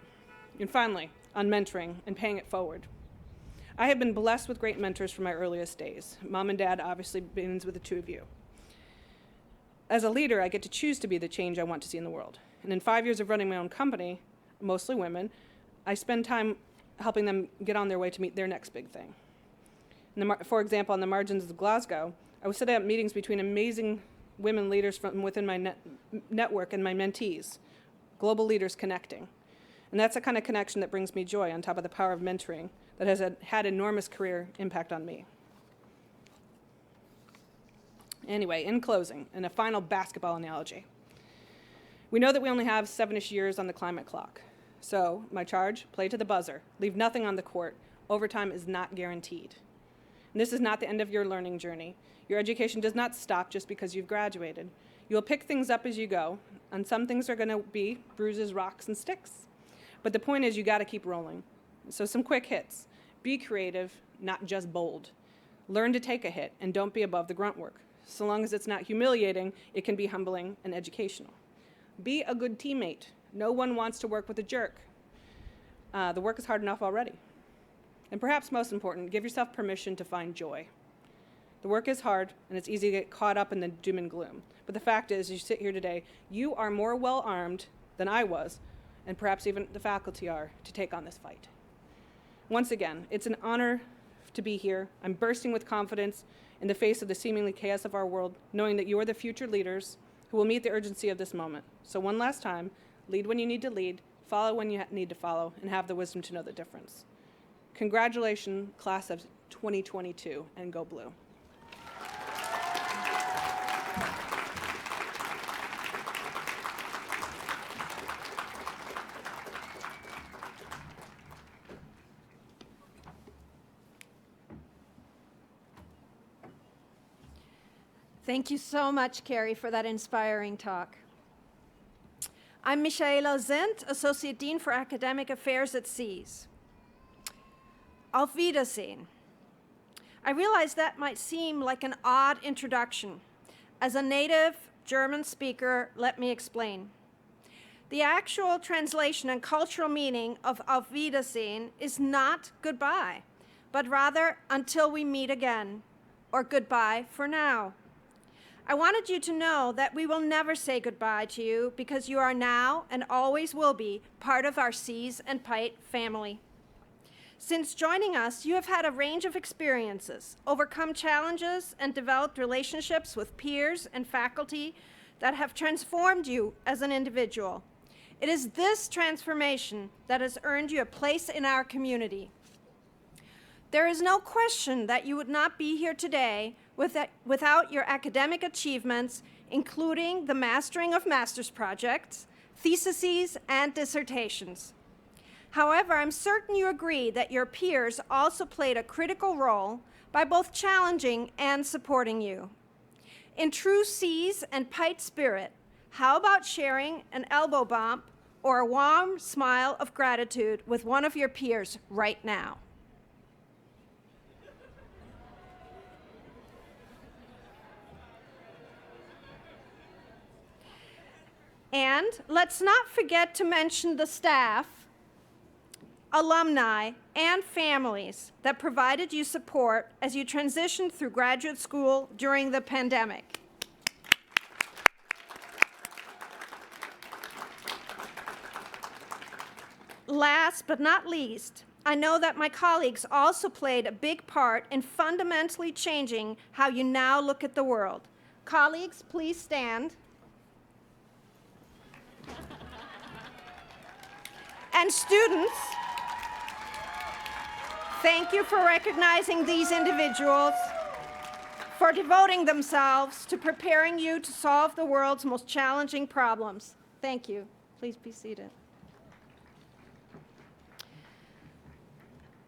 And finally, on mentoring and paying it forward. I have been blessed with great mentors from my earliest days. Mom and Dad obviously begins with the two of you. As a leader, I get to choose to be the change I want to see in the world. And in 5 years of running my own company, mostly women, I spend time helping them get on their way to meet their next big thing. For example, on the margins of Glasgow, I was setting up meetings between amazing women leaders from within my network and my mentees, global leaders connecting. And that's the kind of connection that brings me joy on top of the power of mentoring that has had enormous career impact on me. Anyway, in closing, and a final basketball analogy. We know that we only have 7-ish years on the climate clock. So my charge, play to the buzzer. Leave nothing on the court. Overtime is not guaranteed. And this is not the end of your learning journey. Your education does not stop just because you've graduated. You'll pick things up as you go, and some things are going to be bruises, rocks, and sticks. But the point is you got to keep rolling. So some quick hits. Be creative, not just bold. Learn to take a hit, and don't be above the grunt work. So long as it's not humiliating, it can be humbling and educational. Be a good teammate. No one wants to work with a jerk. The work is hard enough already. And perhaps most important, give yourself permission to find joy. The work is hard, and it's easy to get caught up in the doom and gloom. But the fact is, as you sit here today, you are more well-armed than I was, and perhaps even the faculty are, to take on this fight. Once again, it's an honor to be here. I'm bursting with confidence in the face of the seemingly chaos of our world, knowing that you are the future leaders who will meet the urgency of this moment. So one last time, lead when you need to lead, follow when you need to follow, and have the wisdom to know the difference. Congratulations, class of 2022, and go blue. Thank you so much, Carrie, for that inspiring talk. I'm Michaela Zent, Associate Dean for Academic Affairs at SEAS. Auf Wiedersehen. I realize that might seem like an odd introduction. As a native German speaker, let me explain. The actual translation and cultural meaning of Auf Wiedersehen is not goodbye, but rather until we meet again, or goodbye for now. I wanted you to know that we will never say goodbye to you because you are now and always will be part of our SEAS and PitE family. Since joining us, you have had a range of experiences, overcome challenges, and developed relationships with peers and faculty that have transformed you as an individual. It is this transformation that has earned you a place in our community. There is no question that you would not be here today without your academic achievements, including the mastering of master's projects, theses, and dissertations. However, I'm certain you agree that your peers also played a critical role by both challenging and supporting you. In true SEAS and PitE spirit, how about sharing an elbow bump or a warm smile of gratitude with one of your peers right now? And let's not forget to mention the staff, alumni, and families that provided you support as you transitioned through graduate school during the pandemic. Last but not least, I know that my colleagues also played a big part in fundamentally changing how you now look at the world. Colleagues, please stand. And students, thank you for recognizing these individuals, for devoting themselves to preparing you to solve the world's most challenging problems. Thank you. Please be seated.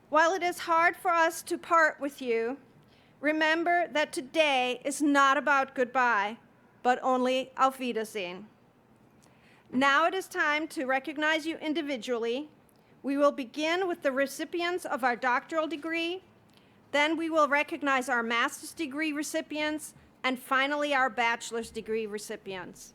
While it is hard for us to part with you, remember that today is not about goodbye, but only Auf Wiedersehen. Now it is time to recognize you individually. We will begin with the recipients of our doctoral degree, then we will recognize our master's degree recipients, and finally our bachelor's degree recipients.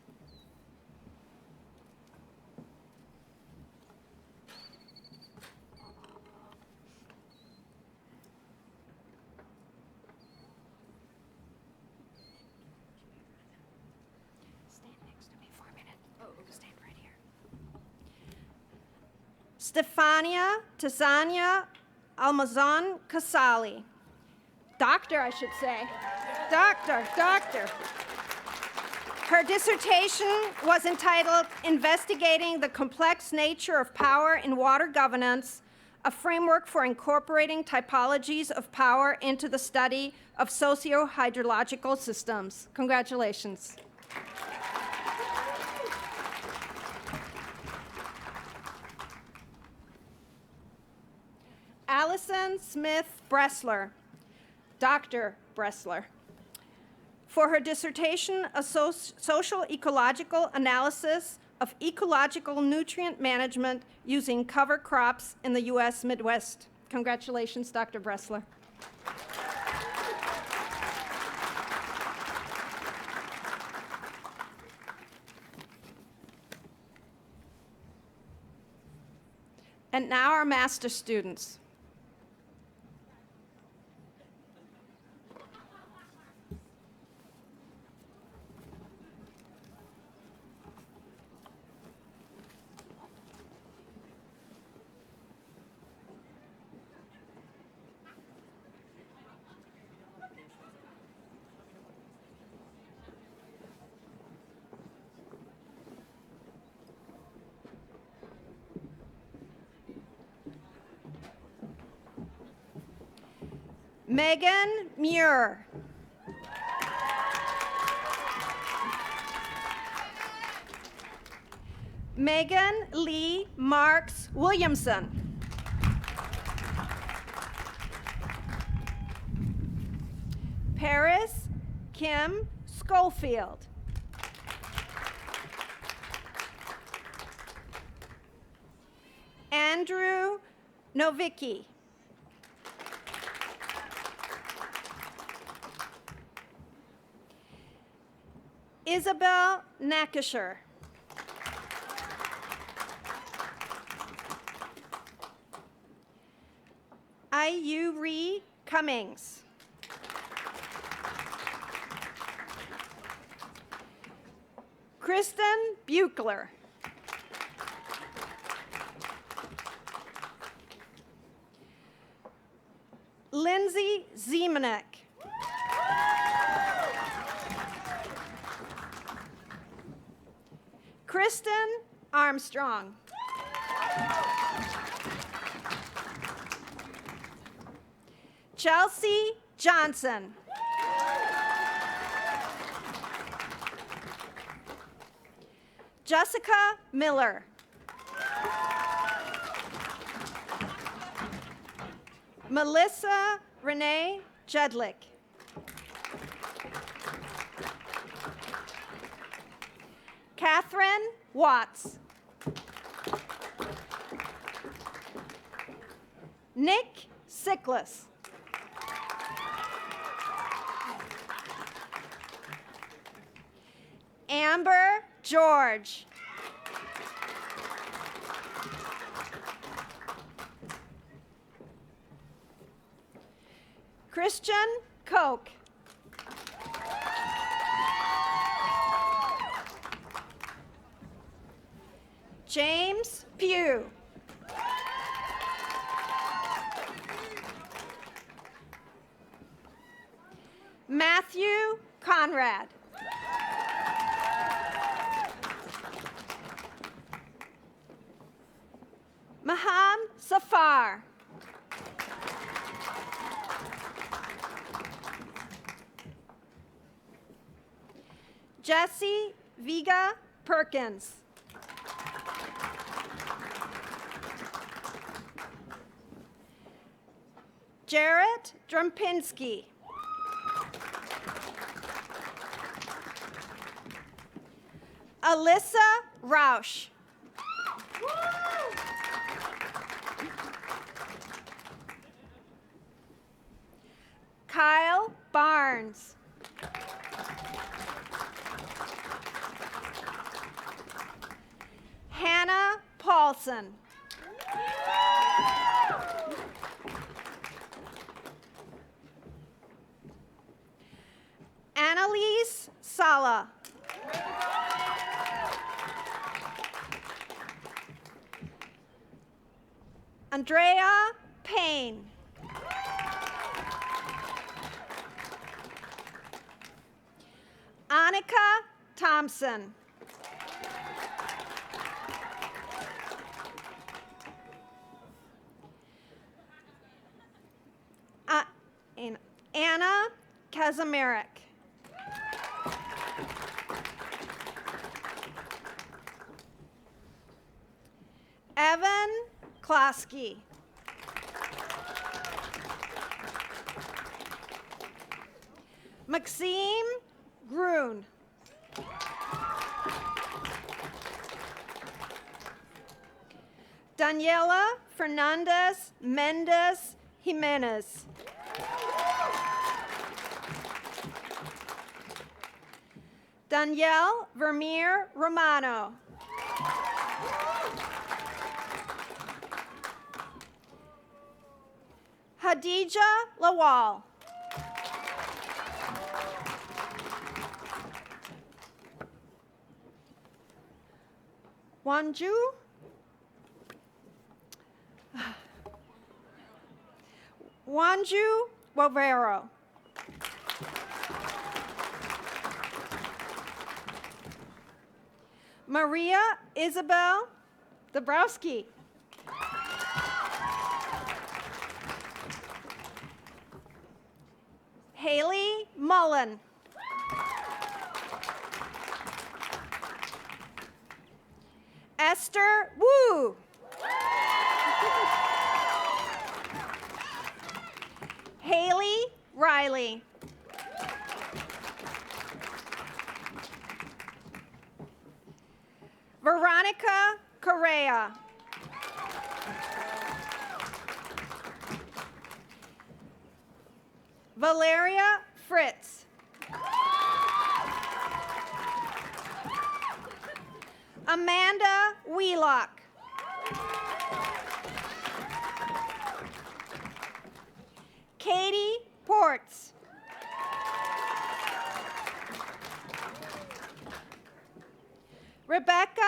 Stefania Tazania Almazan Casali. Doctor, I should say. Doctor. Her dissertation was entitled Investigating the Complex Nature of Power in Water Governance, a framework for incorporating typologies of power into the study of socio-hydrological systems. Congratulations. Allison Smith Bressler, Dr. Bressler, for her dissertation, A Social Ecological Analysis of Ecological Nutrient Management Using Cover Crops in the U.S. Midwest. Congratulations, Dr. Bressler. And now our master students. Megan Muir. Megan Lee Marks Williamson. Paris Kim Schofield. Andrew Novicki. Isabel Nakisher. Ayuri Cummings. Kristen Buchler. Lindsay Ziemannek. Kristen Armstrong. Chelsea Johnson. Jessica Miller. Melissa Renee Jedlick. Catherine Watts. Nick Sickless. Amber George. Christian Koch. James Pugh. Matthew Conrad. Maham Safar. Jesse Viga Perkins. Jarrett Drumpinski. Alyssa Rausch. Kyle Barnes. Hannah Paulson. Annalise Sala. Andrea Payne. Annika Thompson. And Anna Kazamarek. Evan Klosky. Maxime Grun. Daniela Fernandez Mendez Jimenez. Danielle Vermeer Romano. Hadija Lawal. Wanju Wavero. Maria Isabel Dabrowski. Haley Mullen. Esther Wu. Haley Riley. Veronica Correa. Valeria Fritz. Amanda Wheelock. Katie Ports. Rebecca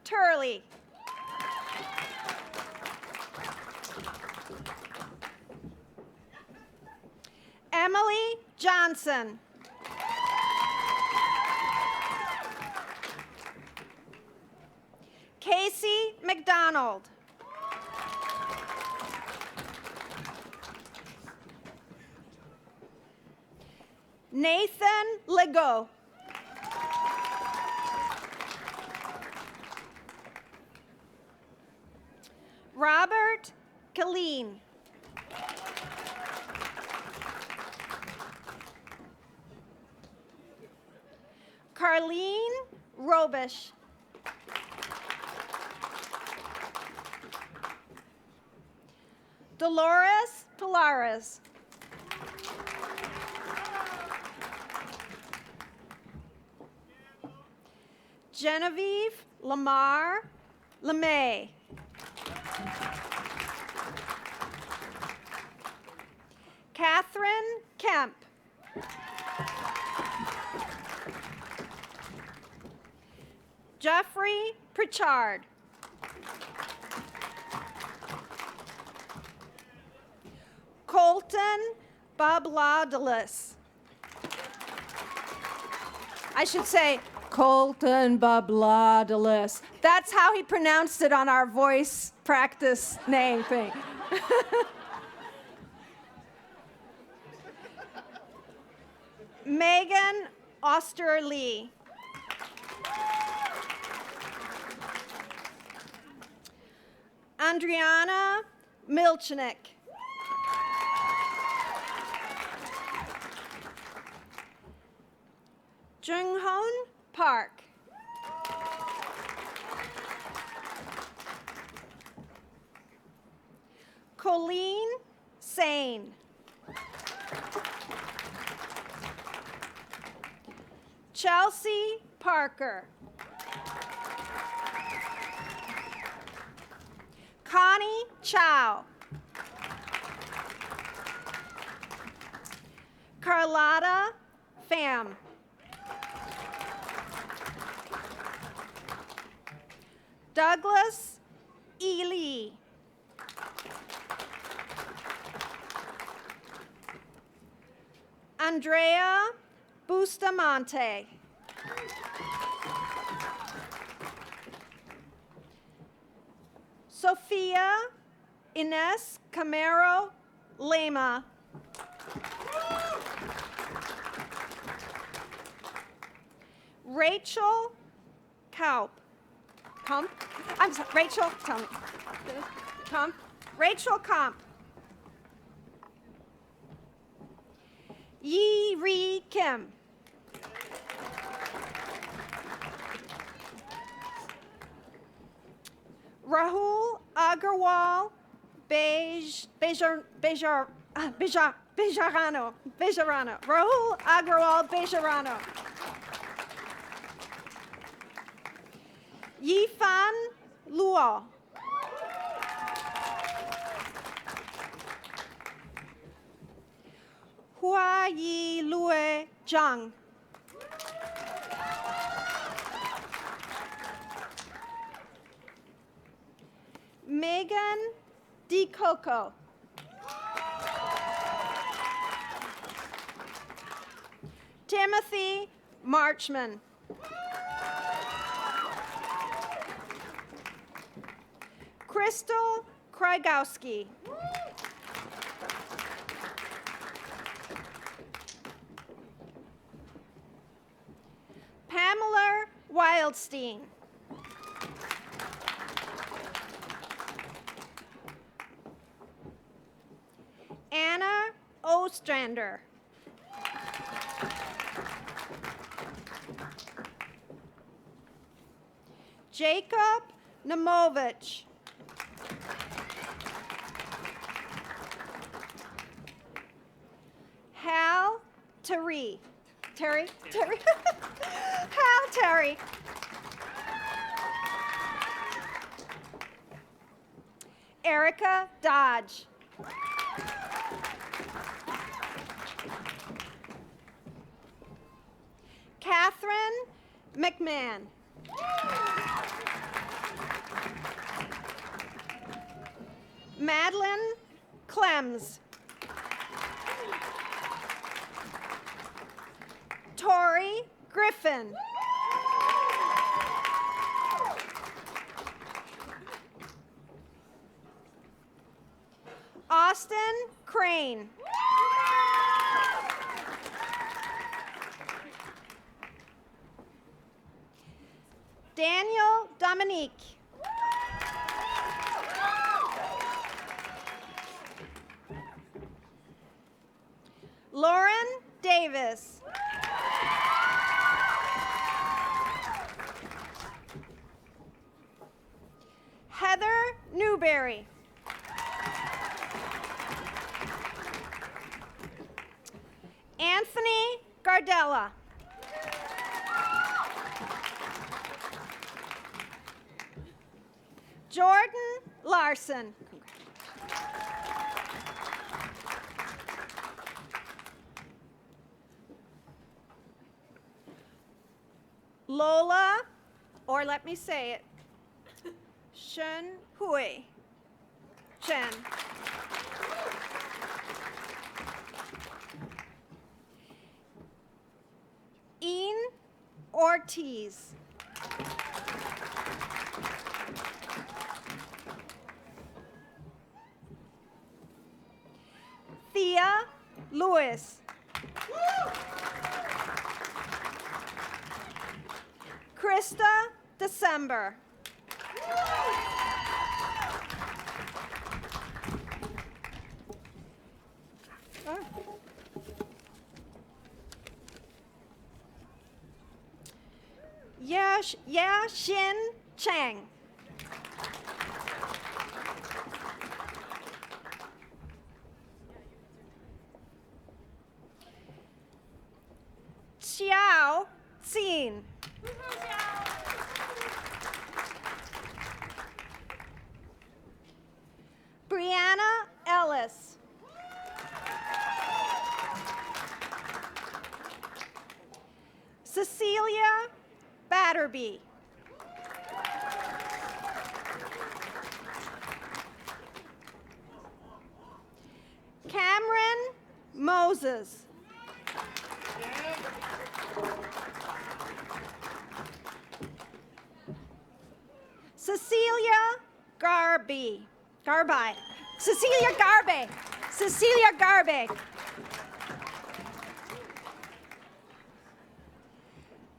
Turley. Emily Johnson. Casey McDonald. Nathan Legault. Robert Killeen. Carlene Robish. Dolores Pilares. Genevieve Lamar LeMay. Catherine Kemp. Jeffrey Pritchard. Colton Babladalis. I should say Colton Babladalis. That's how he pronounced it on our voice practice name thing. Megan Osterlee. Andriana Milchnik. Junghoon Park. Colleen Sane. Chelsea Parker. Connie Chow. Carlotta Pham. Douglas E. Lee. Andrea Bustamante. Sofia Ines Camero Lema. Rachel Kaup. Kump? I'm sorry, Rachel, tell me. Kump? Rachel Kump. Yi Ri Kim. Rahul Agarwal Bejarano. Rahul Agarwal Bejarano. Yifan Luo. Hua Yi Lue Zhang. Megan D. Coco. Timothy Marchman. Crystal Krygowski. Pamela Wildstein. Anna Ostrander. Jacob Namovich. Hal Terry. Terry? Hal Terry. Erica Dodge. Catherine McMahon. Madeline Clems. Tori Griffin. Austin Crane. Daniel Dominique. Lauren Davis. Heather Newberry. Anthony Gardella. Jordan Larson. Lola, or let me say it, Shen Hui. Chen. Ian Ortiz. Thea Lewis. Krista December. Yaxin Chang. Xiao Xin. Brianna Ellis. Cecilia Batterby. Cameron Moses. Cecilia Garby. Cecilia Garby. Cecilia Garby.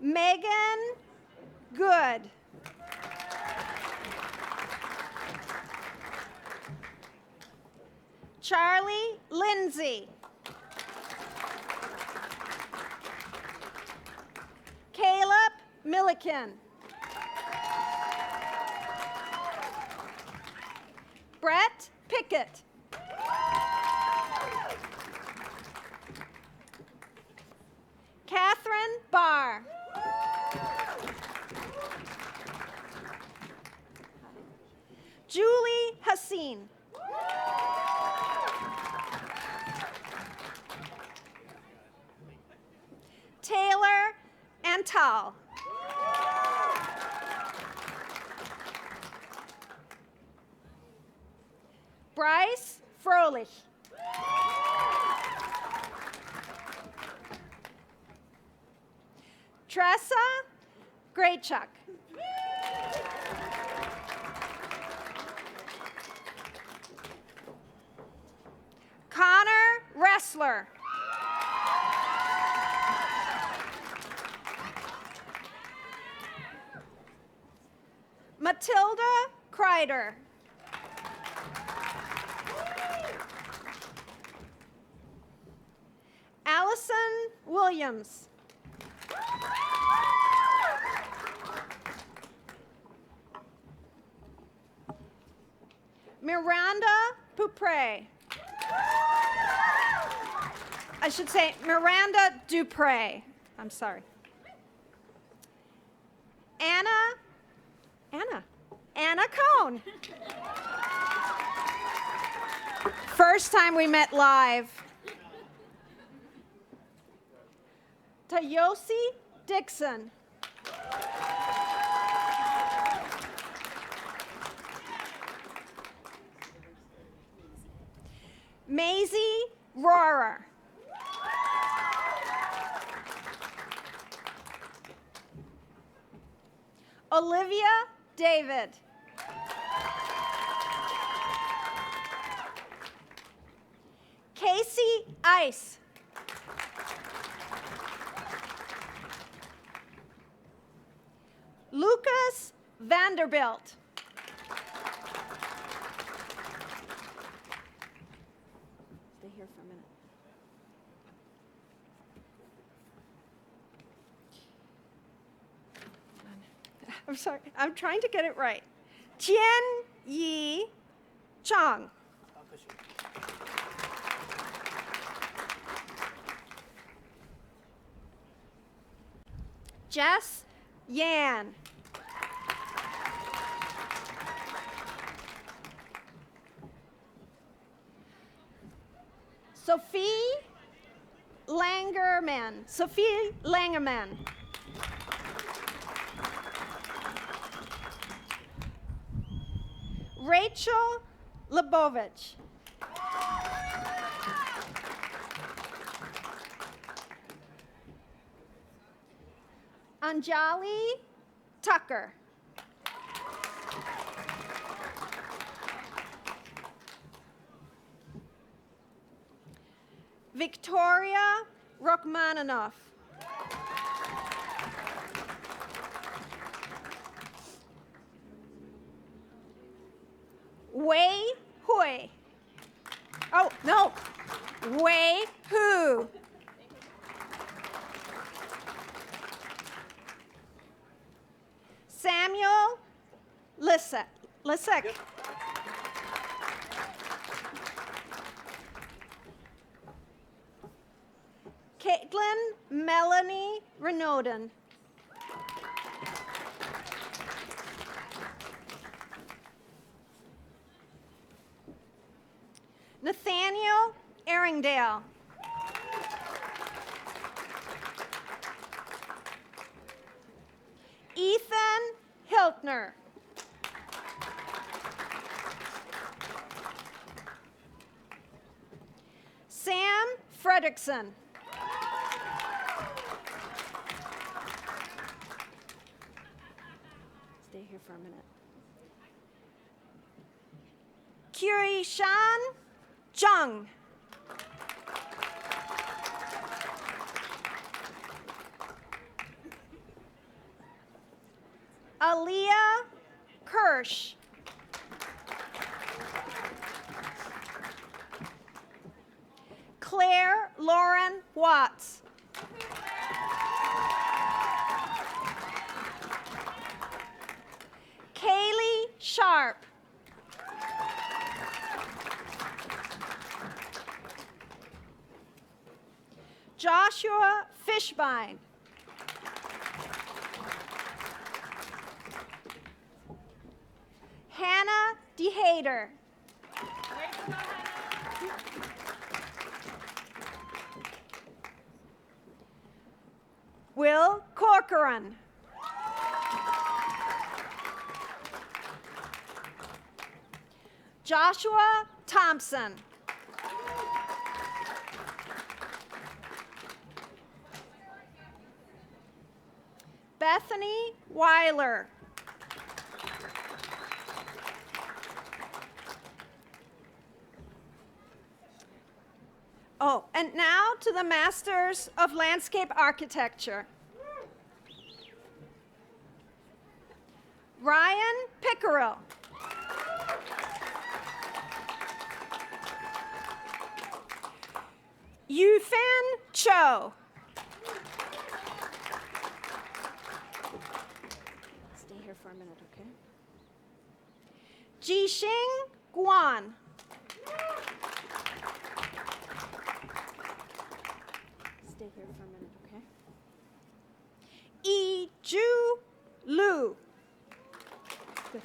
Megan Good. Charlie Lindsay. Caleb Milliken. Brett Pickett. Catherine Barr. Julie Hassin. Taylor Antal. Bryce Froelich. Tressa Graychuck. Connor Wrestler. Matilda Kreider. Allison Williams. Miranda Pupre. I should say Miranda Dupre. I'm sorry. Anna Cohn. First time we met live. Tayosi Dixon. Maisie Rohrer. Olivia David. Casey Ice. Lucas Vanderbilt. Stay here for a minute. I'm sorry, I'm trying to get it right. Tian Yi Chang. Jess Yan. Sophie Langerman. Rachel Lebovich. Anjali Tucker. Victoria Rachmaninoff. Wei Hui. Oh, no. Wei Hu. Samuel Lisek. Yep. Caitlin Melanie Renaudin. Nathaniel Erringdale. Ethan Hiltner. Sam Fredrickson. Stay here for a minute. Kyui-shan Jung. Aaliyah Kirsch. Claire Lauren Watts. Kaylee Sharp. Joshua Fishbein. Hannah DeHader. Will Corcoran. Joshua Thompson. Bethany Weiler. Oh, and now to the Masters of Landscape Architecture. Ryan Pickerel. Yufan Cho. Stay here for a minute, okay? Jixing Guan. Stay here for a minute, okay? Ju Lu. Good.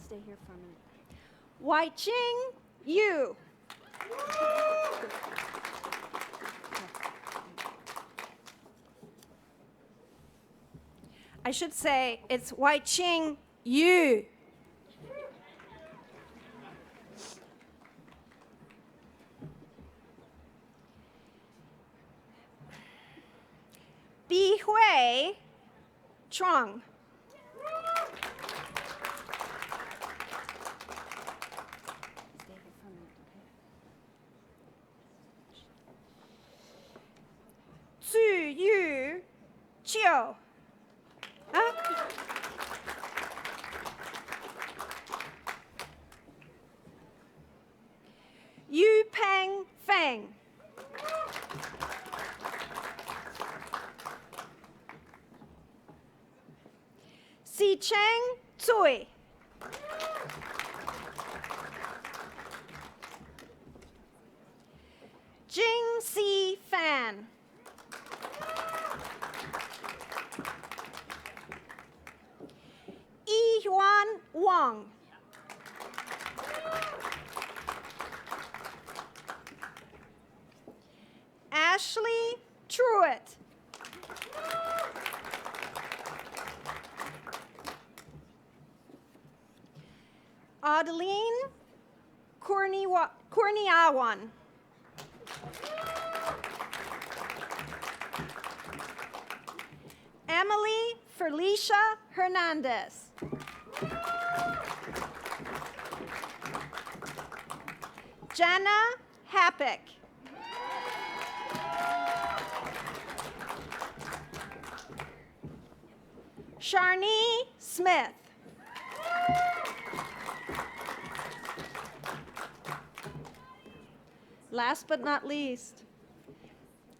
Stay here for a minute. Wai-ching Yu. I should say it's Wai-ching Yu. Bi-hui Trong. Yu Chiu. Huh? Yu Peng Feng. Si Cheng Tsui. Jing Si Fan. Yuan Wang. Ashley Truitt. Adeline Kurniawan. Emily Felicia Hernandez. Jenna Happick. Sharni Smith. Last but not least,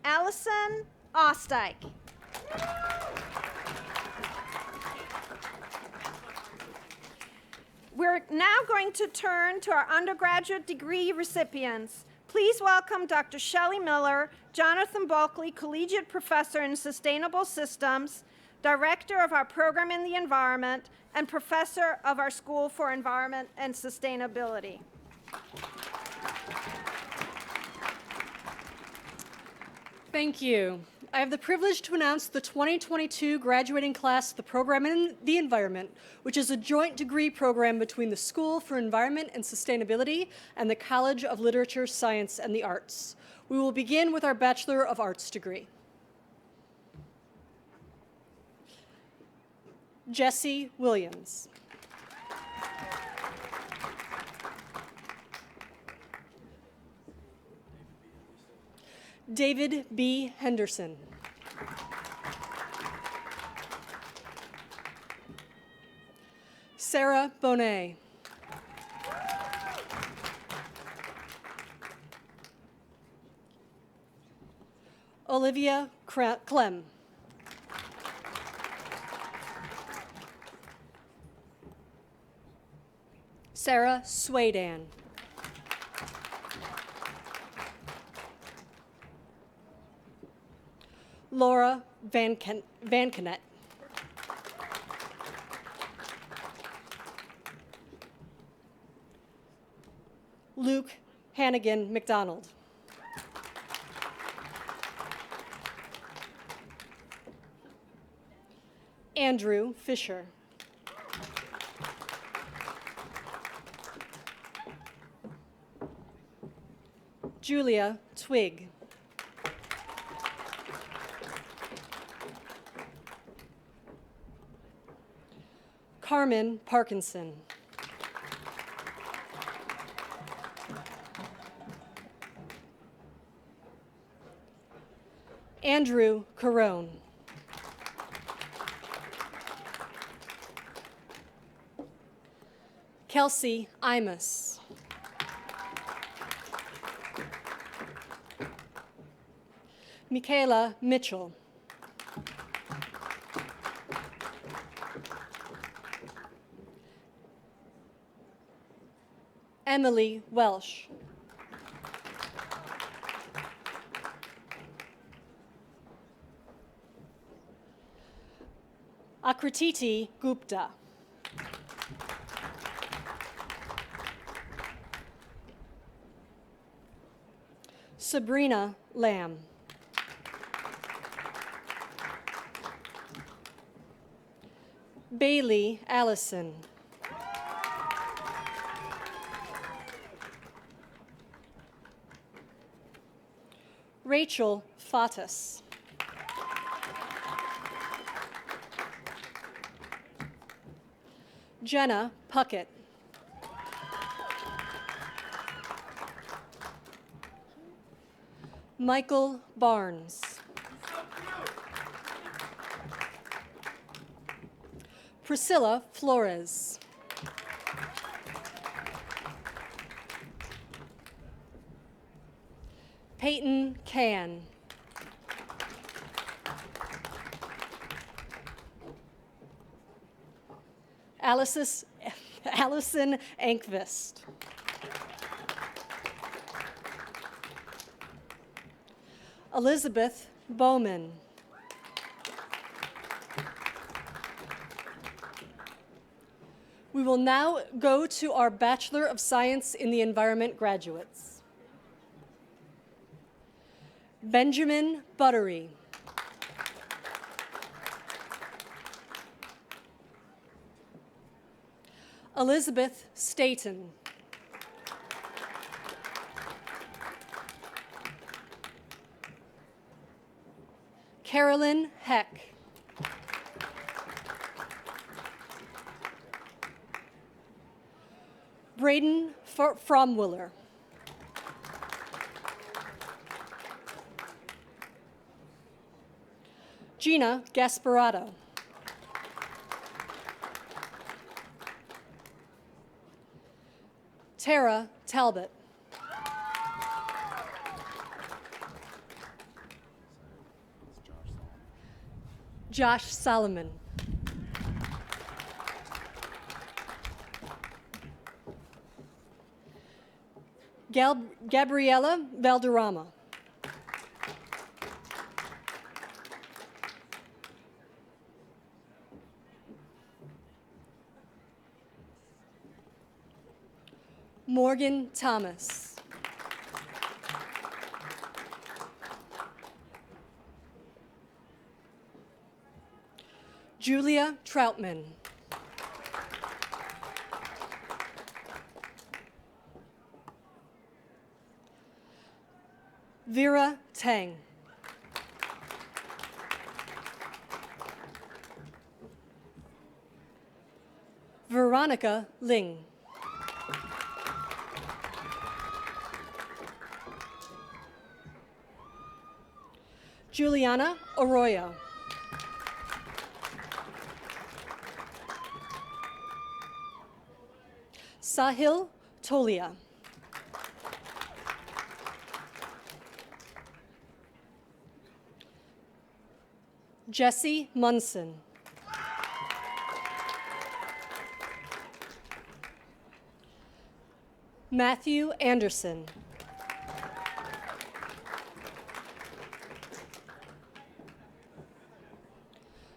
Allison Ostike. We're now going to turn to our undergraduate degree recipients. Please welcome Dr. Shelley Miller, Jonathan Bulkley, Collegiate Professor in Sustainable Systems, Director of our Program in the Environment, and Professor of our School for Environment and Sustainability. Thank you. I have the privilege to announce the 2022 graduating class of the Program in the Environment, which is a joint degree program between the School for Environment and Sustainability and the College of Literature, Science, and the Arts. We will begin with our Bachelor of Arts degree. Jesse Williams. David B. Henderson. Sarah Bonet. Olivia Clem. Sarah Swadan. Laura Van Kennett. Luke Hannigan McDonald. Andrew Fisher. Julia Twig. Carmen Parkinson. Andrew Carone. Kelsey Imus. Michaela Mitchell. Emily Welsh. Akrititi Gupta. Sabrina Lamb. Bailey Allison. Rachel Fatas. Jenna Puckett. Michael Barnes. Priscilla Flores. Peyton Can. Allison Ankvist. Elizabeth Bowman. We will now go to our Bachelor of Science in the Environment graduates. Benjamin Buttery. Elizabeth Staten. Carolyn Heck. Braden Fromwiller. Gina Gasparotto. Tara Talbot. Josh Solomon. Gabriela Valderrama. Morgan Thomas. Julia Troutman. Vera Tang. Veronica Ling. Juliana Arroyo. Sahil Tolia. Jesse Munson. Matthew Anderson.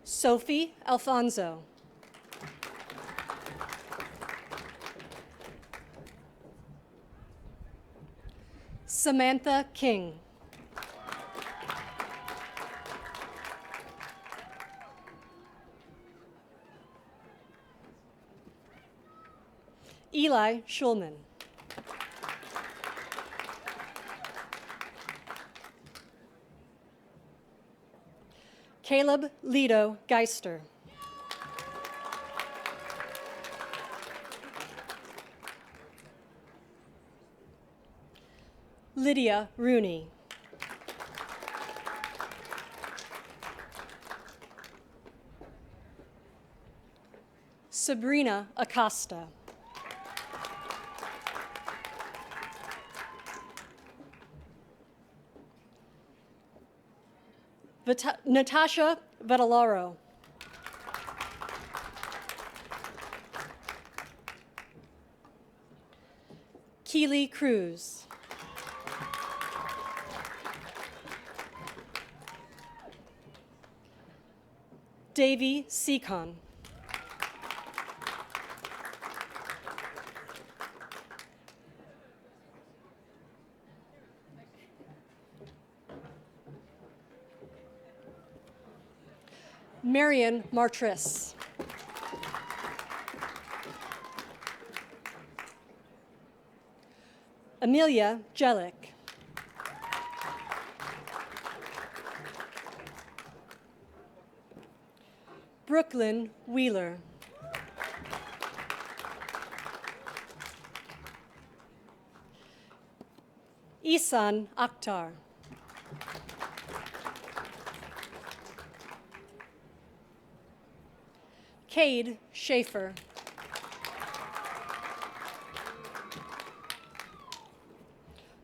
Sophie Alfonso. Samantha King. Eli Schulman. Caleb Lido Geister. Lydia Rooney. Sabrina Acosta. Natasha Vettalaro. Keely Cruz. Davy Seacon. Marion Martris. Amelia Jellick. Brooklyn Wheeler. Isan Akhtar. Cade Schaefer.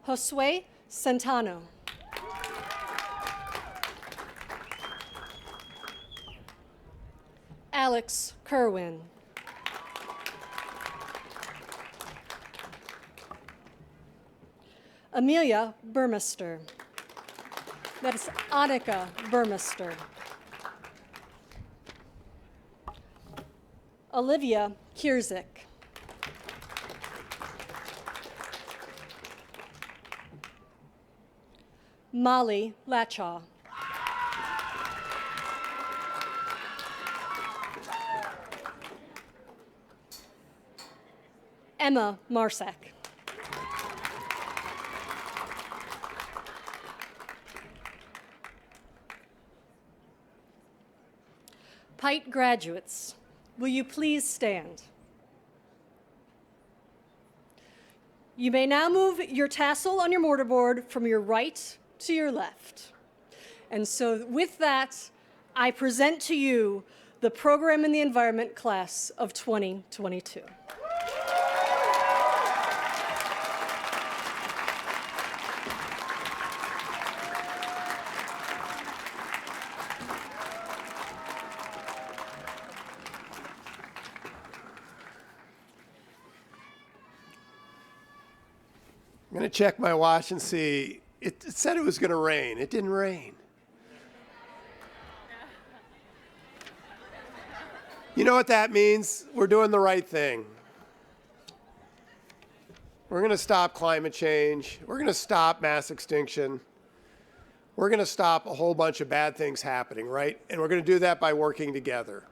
Josue Centano. Alex Kerwin. Amelia Burmester. That is Annika Burmester. Olivia Kierzik. Molly Lachaw. Emma Marsak. PitE graduates, will you please stand? You may now move your tassel on your mortarboard from your right to your left. And so with that, I present to you the Program in the Environment class of 2022. I'm going to check my watch and see. It said it was going to rain. It didn't rain. You know what that means? We're doing the right thing. We're going to stop climate change. We're going to stop mass extinction. We're going to stop a whole bunch of bad things happening, right? And we're going to do that by working together.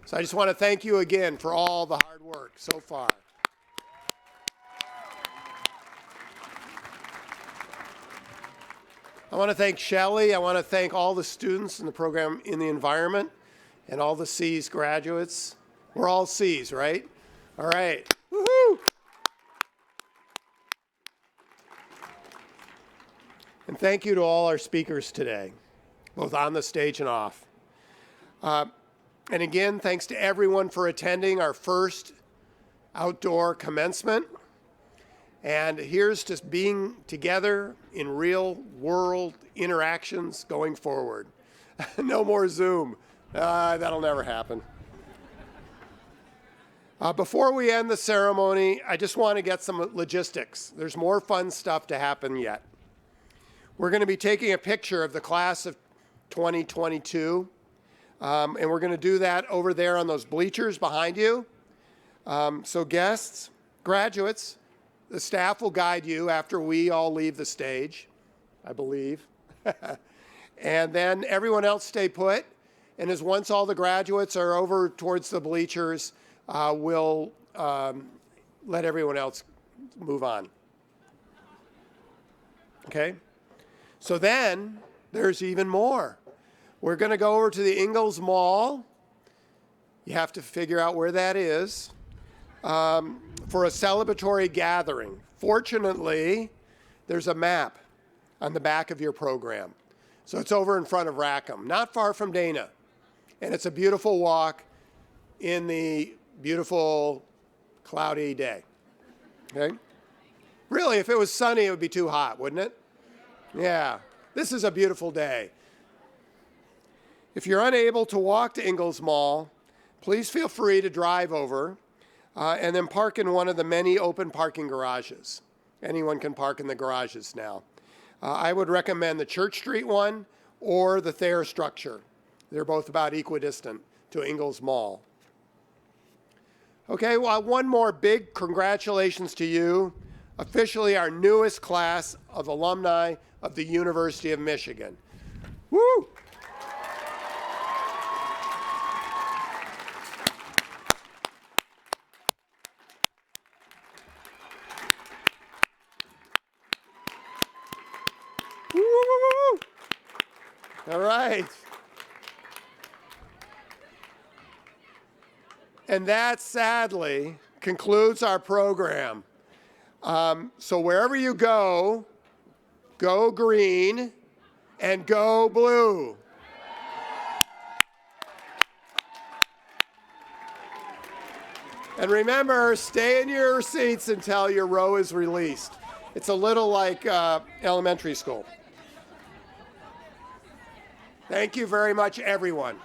So I just want to thank you again for all the hard work so far. I want to thank Shelley. I want to thank all the students in the program in the environment and all the C's graduates. We're all C's, right? All right. Woohoo! And thank you to all our speakers today, both on the stage and off. And again, thanks to everyone for attending our first outdoor commencement. And here's just being together in real world interactions going forward. No more Zoom. That'll never happen. Before we end the ceremony, I just want to get some logistics. There's more fun stuff to happen yet. We're going to be taking a picture of the class of 2022, and we're going to do that over there on those bleachers behind you. So guests, graduates, the staff will guide you after we all leave the stage, I believe. And then everyone else stay put. And as once all the graduates are over towards the bleachers, we'll let everyone else move on. Okay? So then there's even more. We're going to go over to the Ingalls Mall. You have to figure out where that is. For a celebratory gathering. Fortunately, there's a map on the back of your program. So it's over in front of Rackham, not far from Dana. And it's a beautiful walk in the beautiful cloudy day. Okay? Really, if it was sunny, it would be too hot, wouldn't it? Yeah, this is a beautiful day. If you're unable to walk to Ingalls Mall, please feel free to drive over. And then park in one of the many open parking garages. Anyone can park in the garages now. I would recommend the Church Street one or the Thayer structure. They're both about equidistant to Ingalls Mall. Okay, well, one more big congratulations to you. Officially our newest class of alumni of the University of Michigan. Woo! All right. And that sadly concludes our program. So wherever you go, go green and go blue. And remember, stay in your seats until your row is released. It's a little like elementary school. Thank you very much, everyone.